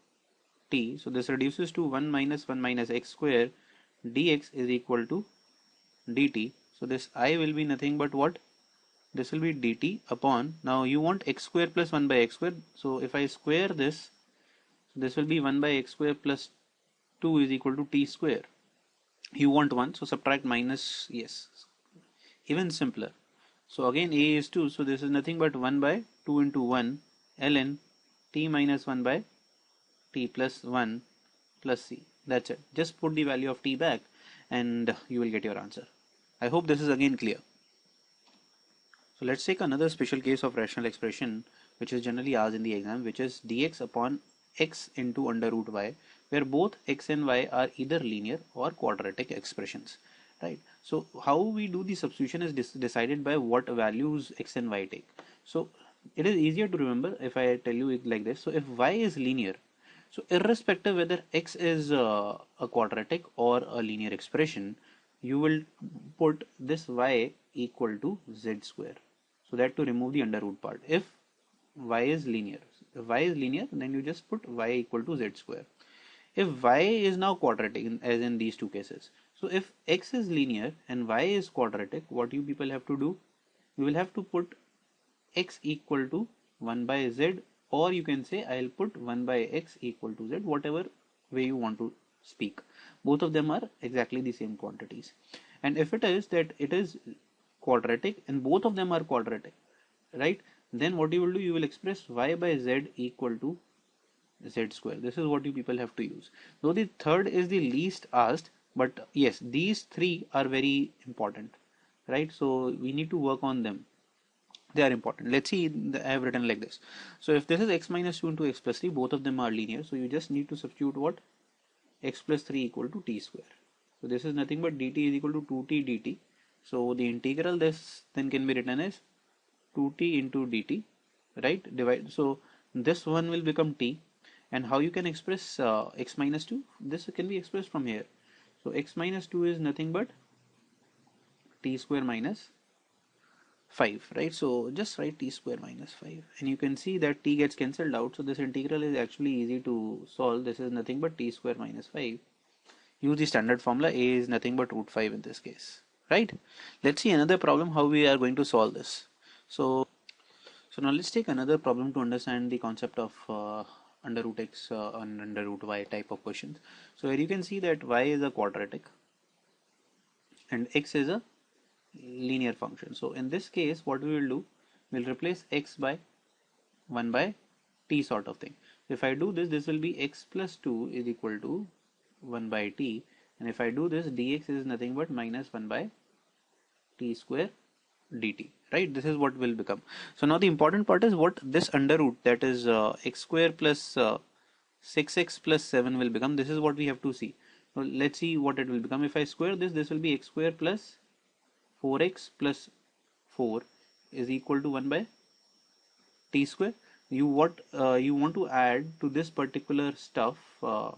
t. So this reduces to 1 minus x square dx is equal to dt. So this I will be nothing but what? This will be dt upon, now you want x square plus 1 by x square. So if I square this, this will be 1 by x square plus 2 is equal to t square. You want 1, so subtract minus, yes, even simpler. So again a is 2, so this is nothing but 1 by 2 into 1 ln t minus 1 by t plus 1 plus c. That's it. Just put the value of t back and you will get your answer. I hope this is again clear. So let's take another special case of rational expression which is generally asked in the exam, which is dx upon x into under root y, where both x and y are either linear or quadratic expressions, right? So how we do the substitution is decided by what values x and y take. So it is easier to remember if I tell you it like this. So if y is linear, so irrespective whether x is a quadratic or a linear expression, you will put this y equal to z square, so that to remove the under root part. If y is linear, then you just put y equal to z square. If y is now quadratic, as in these two cases, so if x is linear and y is quadratic, what you people have to do? You will have to put x equal to 1 by z, or you can say I'll put 1 by x equal to z, whatever way you want to speak. Both of them are exactly the same quantities. And if it is that it is quadratic and both of them are quadratic, right, then what you will do? You will express y by z equal to z square. This is what you people have to use. Though the third is the least asked, but yes, these three are very important, right? So we need to work on them. They are important. Let's see, I have written like this. So if this is x minus 2 into x plus 3, both of them are linear. So you just need to substitute what? X plus 3 equal to t square. So this is nothing but dt is equal to 2t dt. So the integral this then can be written as 2t into dt, right? Divide. So this one will become t. And how you can express x minus 2? This can be expressed from here. So x minus 2 is nothing but t square minus 5, right? So just write t square minus 5, and you can see that t gets cancelled out. So this integral is actually easy to solve. This is nothing but t square minus 5. Use the standard formula. A is nothing but root 5 in this case, right? Let's see another problem how we are going to solve this. So now let's take another problem to understand the concept of under root x and under root y type of questions. So here you can see that y is a quadratic and x is a linear function. So in this case, what we will do, we'll replace x by 1 by t sort of thing. If I do this, this will be x plus 2 is equal to 1 by t, and if I do this, dx is nothing but minus 1 by t square dt, right? This is what will become. So now the important part is what this under root, that is x square plus 6x plus 7 will become. This is what we have to see. Now let's see what it will become. If I square this will be x square plus 4x plus 4 is equal to 1 by t square. You want to add to this particular stuff, 4x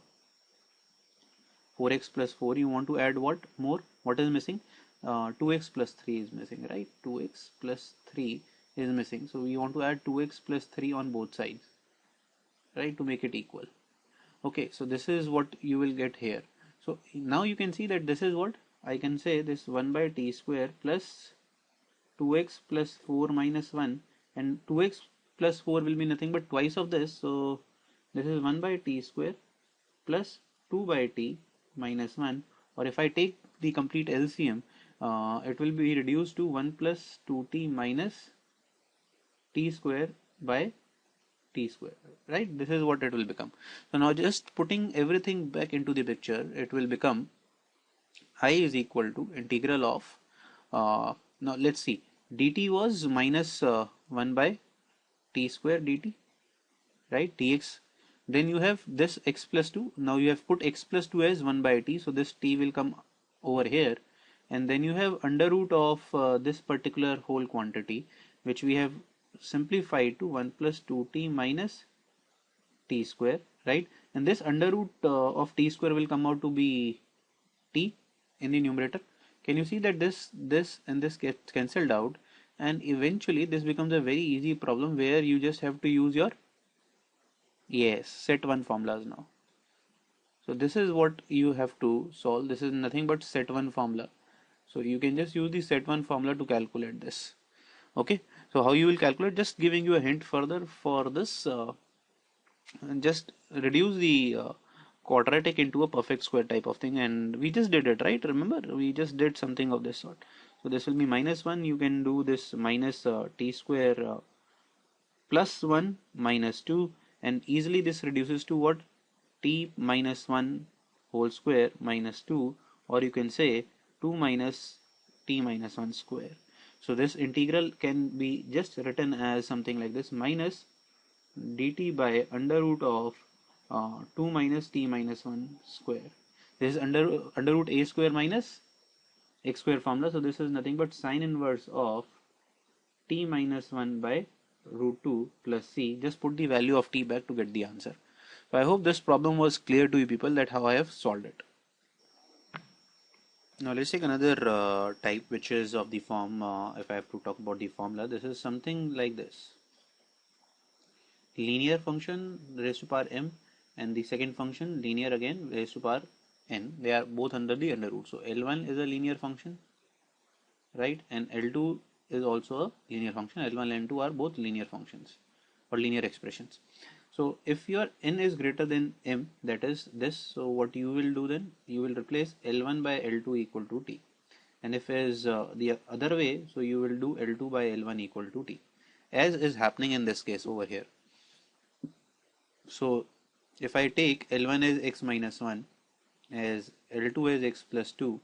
plus 4, you want to add what more? What is missing? 2x plus 3 is missing, right? 2x plus 3 is missing. So we want to add 2x plus 3 on both sides, right, to make it equal. Okay, so this is what you will get here. So now you can see that this is what I can say, this 1 by t square plus 2x plus 4 minus 1, and 2x plus 4 will be nothing but twice of this. So this is 1 by t square plus 2 by t minus 1, or if I take the complete LCM, it will be reduced to 1 plus 2t minus t square by t square, right? This is what it will become. So now just putting everything back into the picture, it will become I is equal to integral of, now let's see, dt was minus 1 by t square dt, right, dx. Then you have this x plus 2. Now you have put x plus 2 as 1 by t, so this t will come over here, and then you have under root of this particular whole quantity, which we have simplified to 1 plus 2t minus t square, right? And this under root of t square will come out to be t in the numerator. Can you see that this and this gets cancelled out, and eventually this becomes a very easy problem where you just have to use your set 1 formulas now. So this is what you have to solve. This is nothing but set 1 formula. So you can just use the set 1 formula to calculate this. Okay, so how you will calculate, just giving you a hint further for this, and just reduce the quadratic into a perfect square type of thing, and we just did it, right? Remember, we just did something of this sort. So this will be minus 1, you can do this minus t square plus 1 minus 2, and easily this reduces to what? T minus 1 whole square minus 2, or you can say 2 minus t minus 1 square. So this integral can be just written as something like this, minus dt by under root of 2 minus t minus 1 square. This is under root a square minus x square formula. So this is nothing but sine inverse of t minus 1 by root 2 plus c. Just put the value of t back to get the answer. So I hope this problem was clear to you people, that how I have solved it. Now let's take another type, which is of the form, if I have to talk about the formula, this is something like this. Linear function raised to power m, and the second function linear again raised to power n. They are both under the under root. So L1 is a linear function, right? And L2 is also a linear function. L1 and L2 are both linear functions or linear expressions. So if your n is greater than m, that is this, so what you will do then, you will replace L1 by L2 equal to t. And if it is the other way, so you will do L2 by L1 equal to t, as is happening in this case over here. So if I take L1 as x minus 1, as L2 as x plus 2,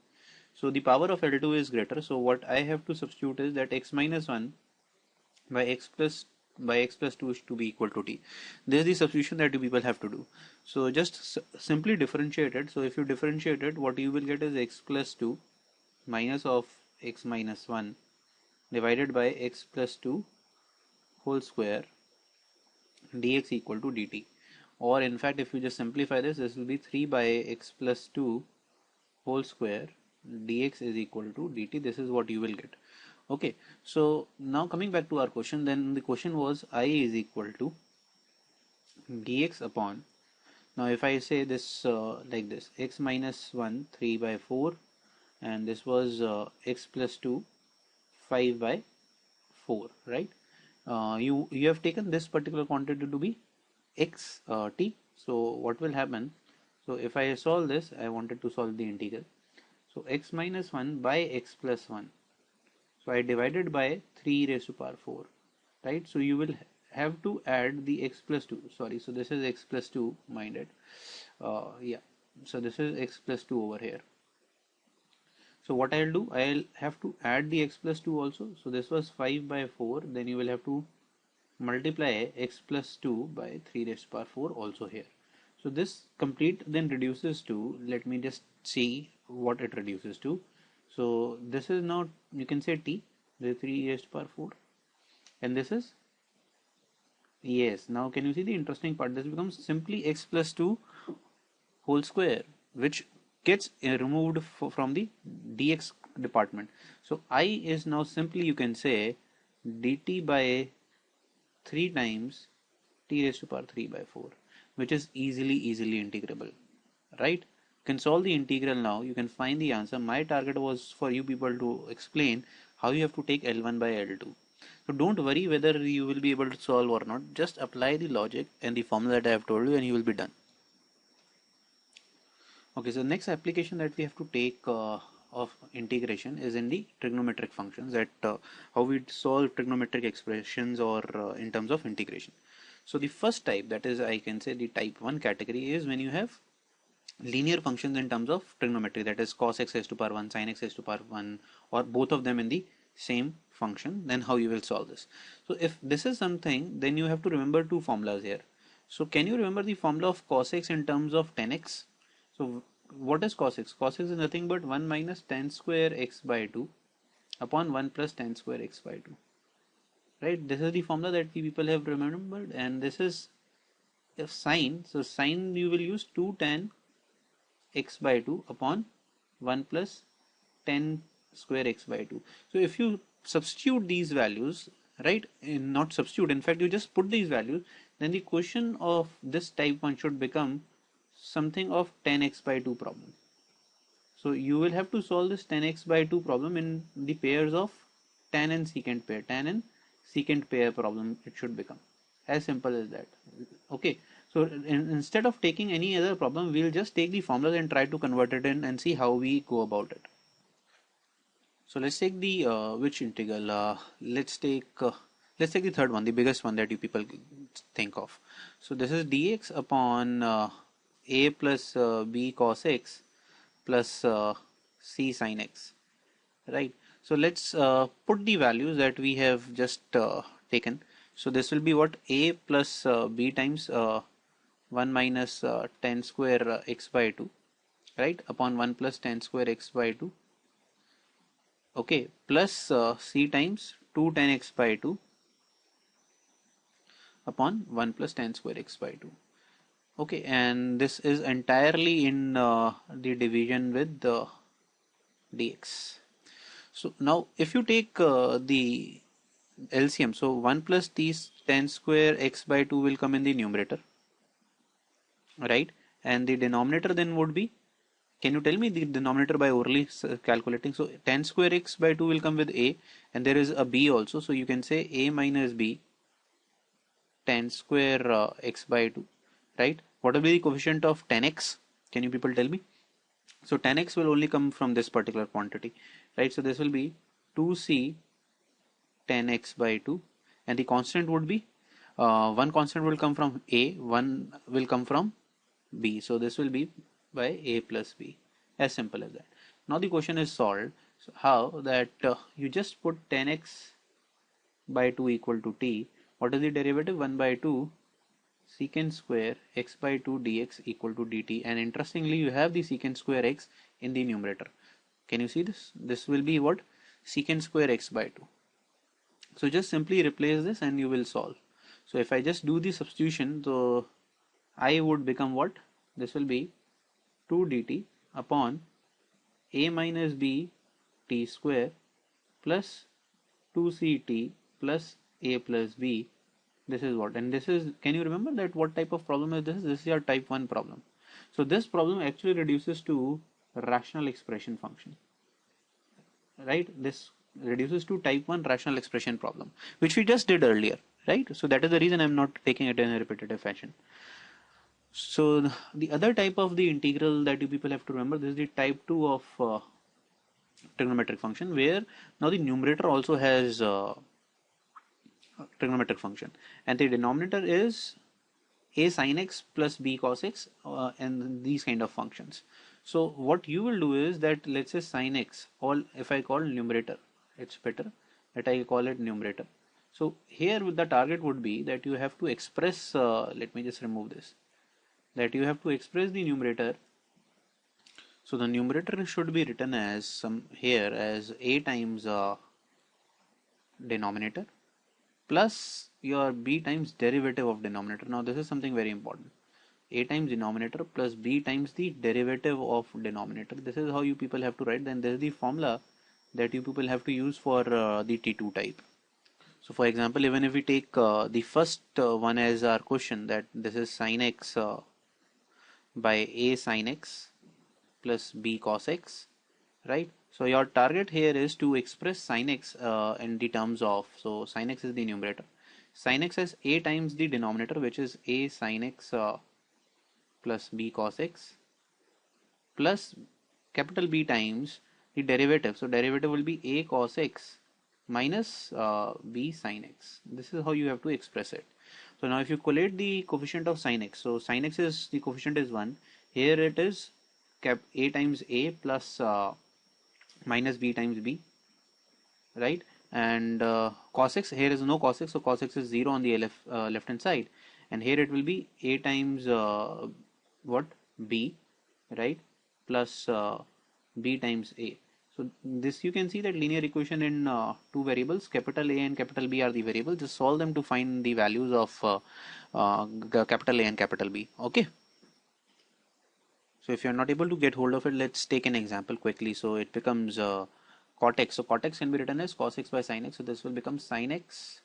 so the power of L2 is greater. So what I have to substitute is that x minus 1 by x plus 2 is to be equal to t. This is the substitution that you people have to do. So just simply differentiate it. So if you differentiate it, what you will get is x plus 2 minus of x minus 1 divided by x plus 2 whole square dx equal to dt. Or in fact, if you just simplify this, this will be 3 by x plus 2 whole square dx is equal to dt. This is what you will get. Okay, so now coming back to our question, then the question was I is equal to dx upon, now if I say this like this, x minus 1 3 by 4, and this was x plus 2 5 by 4, right? You have taken this particular quantity to be x t. So what will happen? So if I solve this, I wanted to solve the integral. So x minus 1 by x plus 1. So I divided by 3 raised to power 4, right? So you will have to add the x plus 2. Sorry, so this is x plus 2 minded. Yeah, so this is x plus 2 over here. So what I'll do, I'll have to add the x plus 2 also. So this was 5 by 4, then you will have to multiply x plus 2 by 3 raised to power 4 also here. So this complete then reduces to, let me just see what it reduces to. So this is now, you can say t, the 3 raised to power 4, and this is, yes, now can you see the interesting part? This becomes simply x plus 2 whole square, which gets removed from the dx department. So I is now simply, you can say, dt by 3 times t raised to power 3 by 4, which is easily integrable, right? You can solve the integral now, you can find the answer. My target was for you people to explain how you have to take L1 by L2. So don't worry whether you will be able to solve or not, just apply the logic and the formula that I have told you and you will be done. Okay, so next application that we have to take of integration is in the trigonometric functions, that how we solve trigonometric expressions or in terms of integration. So the first type, that is, I can say the type 1 category, is when you have linear functions in terms of trigonometry, that is cos x raised to power 1, sin x raised to power 1, or both of them in the same function. Then how you will solve this? So if this is something, then you have to remember two formulas here. So can you remember the formula of cos x in terms of 10x? So what is cos x? Cos x is nothing but 1 minus tan square x by 2 upon 1 plus tan square x by 2. Right? This is the formula that we people have remembered, and this is if sine. So sine you will use 2 tan x by 2 upon 1 plus tan square x by 2. So if you substitute these values, right, not substitute, in fact you just put these values, then the question of this type 1 should become something of tan x by 2 problem. So you will have to solve this tan x by 2 problem in the pairs of tan and secant pair. Tan and secant pair problem it should become. As simple as that. Okay. So instead of taking any other problem, we'll just take the formulas and try to convert it in and see how we go about it. So let's take the which integral? Let's take the third one, the biggest one that you people think of. So this is dx upon a plus b cos x plus c sin x, right? So let's put the values that we have just taken. So this will be what? A plus b times 1 minus tan square x by 2, right, upon 1 plus tan square x by 2, okay, plus c times 2 tan x by 2 upon 1 plus tan square x by 2. Okay, and this is entirely in the division with the dx. So now if you take the LCM, so 1 plus t tan square x by 2 will come in the numerator, right, and the denominator then would be, can you tell me the denominator by orally calculating? So tan square x by 2 will come with a, and there is a b also, so you can say a minus b tan square x by 2, right? What will be the coefficient of tan x? Can you people tell me? So tan x will only come from this particular quantity, right? So this will be 2c tan x by 2, and the constant would be one constant will come from a, one will come from b. So this will be by a plus b. As simple as that. Now the question is solved. So how that you just put tan x by 2 equal to t. What is the derivative? 1 by 2 secant square x by 2 dx equal to dt, and interestingly you have the secant square x in the numerator. Can you see this? This will be what? Secant square x by 2. So just simply replace this and you will solve. So if I just do the substitution, so I would become what? This will be 2 dt upon a minus b t square plus 2ct plus a plus b. This is what, and this is, can you remember that what type of problem is this? This is your type 1 problem. So this problem actually reduces to rational expression function, right? This reduces to type 1 rational expression problem, which we just did earlier, right? So that is the reason I'm not taking it in a repetitive fashion. So the other type of the integral that you people have to remember, this is the type 2 of trigonometric function, where now the numerator also has trigonometric function, and the denominator is a sin x plus b cos x and these kind of functions. So what you will do is that, let's say sin x, or if I call numerator, it's better that I call it numerator. So here the target would be that you have to express, let me just remove this, that you have to express the numerator. So the numerator should be written as some here as a times denominator plus your b times derivative of denominator. Now this is something very important. A times denominator plus b times the derivative of denominator. This is how you people have to write. Then there is the formula that you people have to use for the T2 type. So for example, even if we take the first one as our question, that this is sin x by a sin x plus b cos x, right? So your target here is to express sin x in the terms of, so sin x is the numerator, sin x as a times the denominator, which is a sin x plus b cos x plus capital B times the derivative. So derivative will be a cos x minus b sin x. This is how you have to express it. So now if you collate the coefficient of sin x, so sin x is, the coefficient is 1. Here it is cap a times a plus minus b times b, right? And cos x, here is no cos x, so cos x is 0 on the left hand side, and here it will be a times what, b, right, plus b times a. So this, you can see that linear equation in two variables, capital A and capital B are the variables. Just solve them to find the values of capital A and capital B. Okay. So if you're not able to get hold of it, let's take an example quickly. So it becomes cot x. So cot x can be written as cos x by sin x. So this will become sin x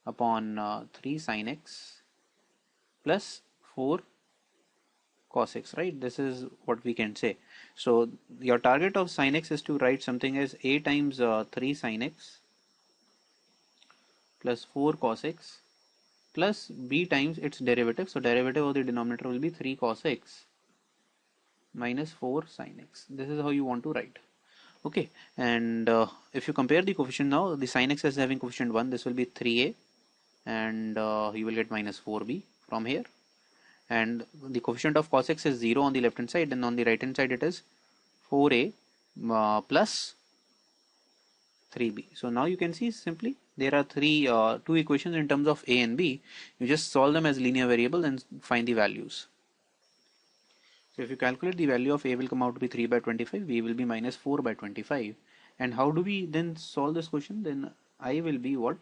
upon 3 sin x plus 4 cos x, right? This is what we can say. So your target of sin x is to write something as a times 3 sin x plus 4 cos x plus b times its derivative. So derivative of the denominator will be 3 cos x minus 4 sin x. This is how you want to write. Okay, and if you compare the coefficient now, the sin x is having coefficient 1, this will be 3a, and you will get minus 4b from here. And the coefficient of cos x is 0 on the left hand side, and on the right hand side it is 4a plus 3b. So now you can see simply there are two equations in terms of a and b. You just solve them as linear variable and find the values. So if you calculate, the value of a will come out to be 3 by 25, b will be minus 4 by 25. And how do we then solve this question? Then I will be what?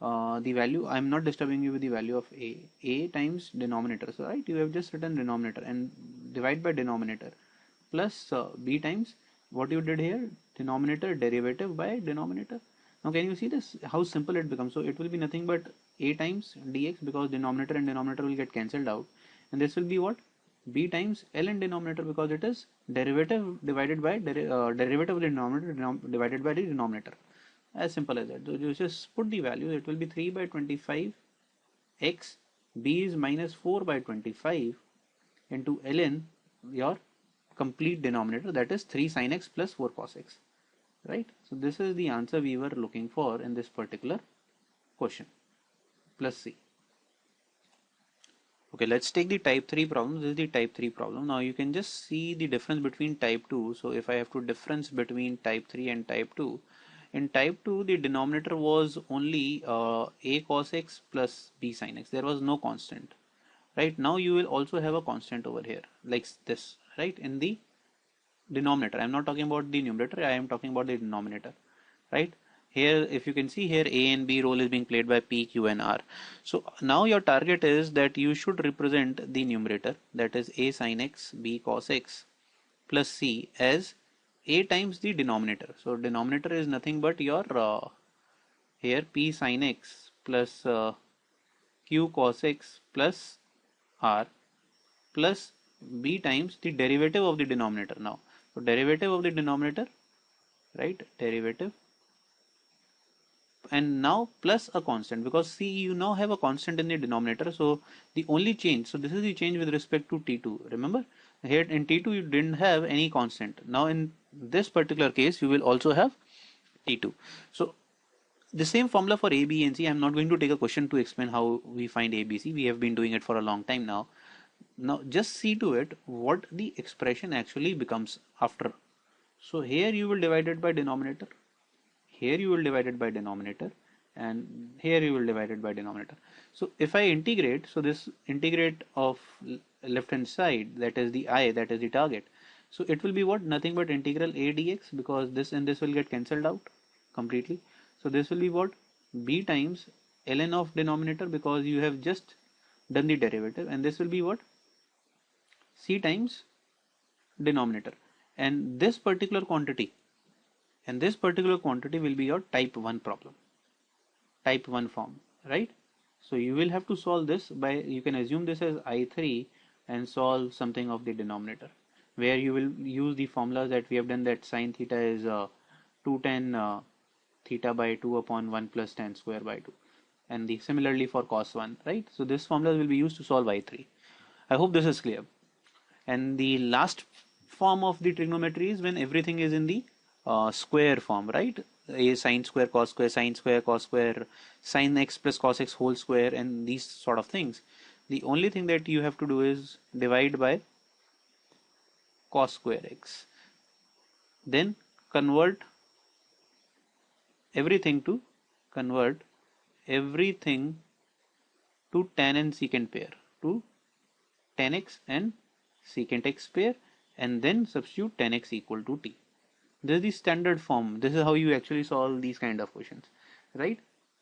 The value, I am not disturbing you with the value of a times denominator. So right, you have just written denominator and divide by denominator plus b times what you did here, denominator derivative by denominator. Now can you see this, how simple it becomes? So it will be nothing but a times dx, because denominator and denominator will get cancelled out, and this will be what, b times ln denominator, because it is derivative divided by derivative of the denominator divided by the denominator. As simple as that. So you just put the value, it will be 3 by 25 x, b is minus 4 by 25 into ln your complete denominator, that is 3 sin x plus 4 cos x, right? So this is the answer we were looking for in this particular question, plus C. Okay, let's take the type 3 problem. This is the type 3 problem. Now you can just see the difference between type 2. So if I have to difference between type 3 and type 2, in type 2 the denominator was only a cos x plus b sin x. There was no constant, right? Now you will also have a constant over here like this, right? In the denominator, I am not talking about the numerator, I am talking about the denominator, right? Here if you can see here, a and b role is being played by p, q and r. So now your target is that you should represent the numerator, that is a sin x, b cos x plus c, as a times the denominator. So denominator is nothing but your here p sin x plus q cos x plus r plus b times the derivative of the denominator. Now so derivative of the denominator, right, derivative, and now plus a constant, because see, you now have a constant in the denominator. So the only change, so this is the change with respect to T2. Remember here in T2 you didn't have any constant. Now in this particular case you will also have T2. So the same formula for A, B and C. I'm not going to take a question to explain how we find A, B, C. We have been doing it for a long time now. Now just see to it what the expression actually becomes after. So here you will divide it by denominator, here you will divide it by denominator, and here you will divide it by denominator. So if I integrate, so this integrate of left hand side, that is the I, that is the target. So it will be what? Nothing but integral a dx, because this and this will get cancelled out completely. So this will be what? B times ln of denominator, because you have just done the derivative, and this will be what? C times denominator. And this particular quantity will be your type 1 problem, type 1 form, right? So you will have to solve this by, you can assume this as I3 and solve something of the denominator, where you will use the formulas that we have done, that sine theta is 2 tan theta by 2 upon 1 plus tan square by 2, and the similarly for cos 1, right? So this formula will be used to solve I3. I hope this is clear. And the last form of the trigonometry is when everything is in the square form, right? A sine square cos square, sine square cos square, sine x plus cos x whole square, and these sort of things. The only thing that you have to do is divide by cos square x, then convert everything to tan and secant pair, to tan x and secant x pair, and then substitute tan x equal to t. This is the standard form. This is how you actually solve these kind of questions, right?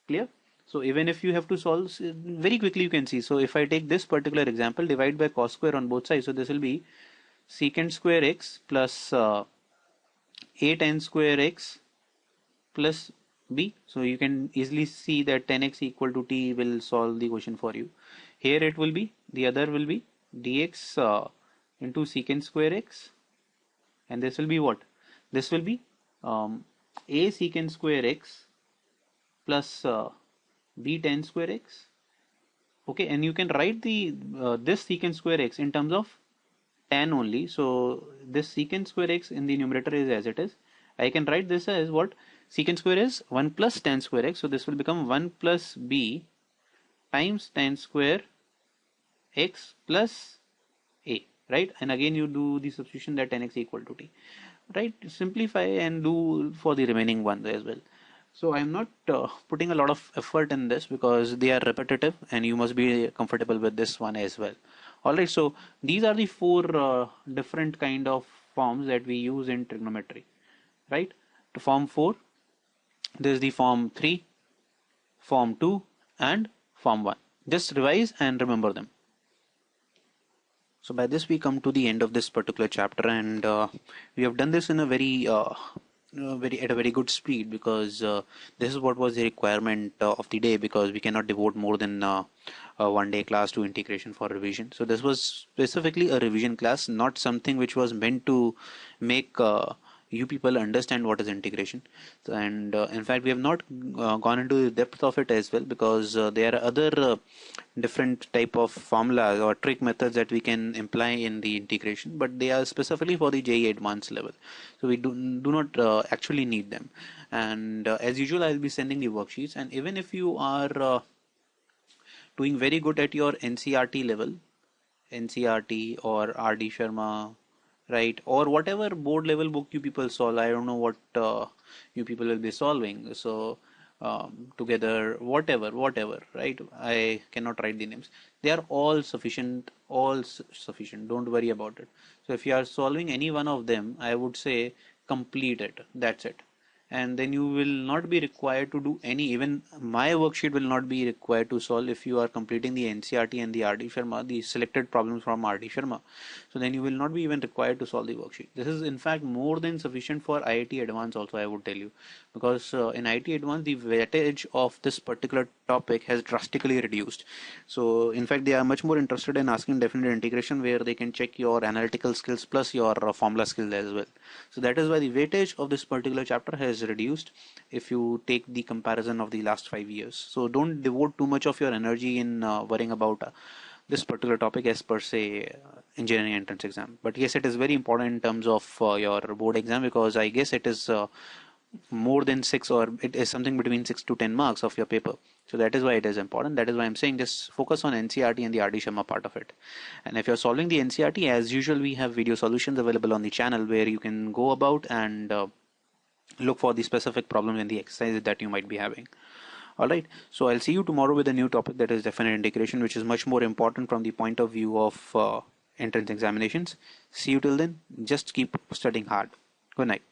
Clear? So even if you have to solve very quickly, you can see. So if I take this particular example, divide by cos square on both sides, so this will be secant square x plus a tan square x plus b. So you can easily see that tan x equal to t will solve the question for you. Here it will be, the other will be dx into secant square x, and this will be what? This will be a secant square x plus b tan square x. Okay, and you can write the this secant square x in terms of tan only. So this secant square x in the numerator is as it is. I can write this as what? Secant square is 1 plus tan square x. So this will become 1 plus b times tan square x plus a, right? And again you do the substitution that tan x equal to t, right? Simplify and do for the remaining ones as well. So I'm not putting a lot of effort in this because they are repetitive, and you must be comfortable with this one as well. All right, so these are the four different kind of forms that we use in trigonometry, right? To form 4, there is the form 3, form 2, and form 1. Just revise and remember them. So by this we come to the end of this particular chapter, and we have done this in a very at a very good speed, because this is what was the requirement of the day, because we cannot devote more than one day class to integration for revision. So this was specifically a revision class, not something which was meant to make you people understand what is integration. And in fact we have not gone into the depth of it as well, because there are other different type of formulas or trick methods that we can imply in the integration, but they are specifically for the JEE advanced level, so we do not actually need them. And as usual I'll be sending the worksheets, and even if you are doing very good at your NCRT level, NCRT or RD Sharma, right, or whatever board level book you people solve, I don't know what you people will be solving, so together, whatever, right, I cannot write the names, they are all sufficient, don't worry about it. So if you are solving any one of them, I would say complete it, that's it. And then you will not be required to do any, even my worksheet will not be required to solve if you are completing the NCRT and the RD Sharma, the selected problems from RD Sharma. So then you will not be even required to solve the worksheet. This is in fact more than sufficient for IIT Advanced also, I would tell you, because in IIT Advanced the weightage of this particular topic has drastically reduced. So in fact they are much more interested in asking definite integration, where they can check your analytical skills plus your formula skills as well. So that is why the weightage of this particular chapter has reduced if you take the comparison of the last 5 years. So don't devote too much of your energy in worrying about this particular topic as per se engineering entrance exam. But yes, it is very important in terms of your board exam, because I guess it is more than 6, or it is something between 6 to 10 marks of your paper. So that is why it is important. That is why I'm saying just focus on NCRT and the RD Sharma part of it. And if you're solving the NCRT, as usual, we have video solutions available on the channel where you can go about and look for the specific problems in the exercises that you might be having. Alright, so I'll see you tomorrow with a new topic, that is definite integration, which is much more important from the point of view of entrance examinations. See you till then. Just keep studying hard. Good night.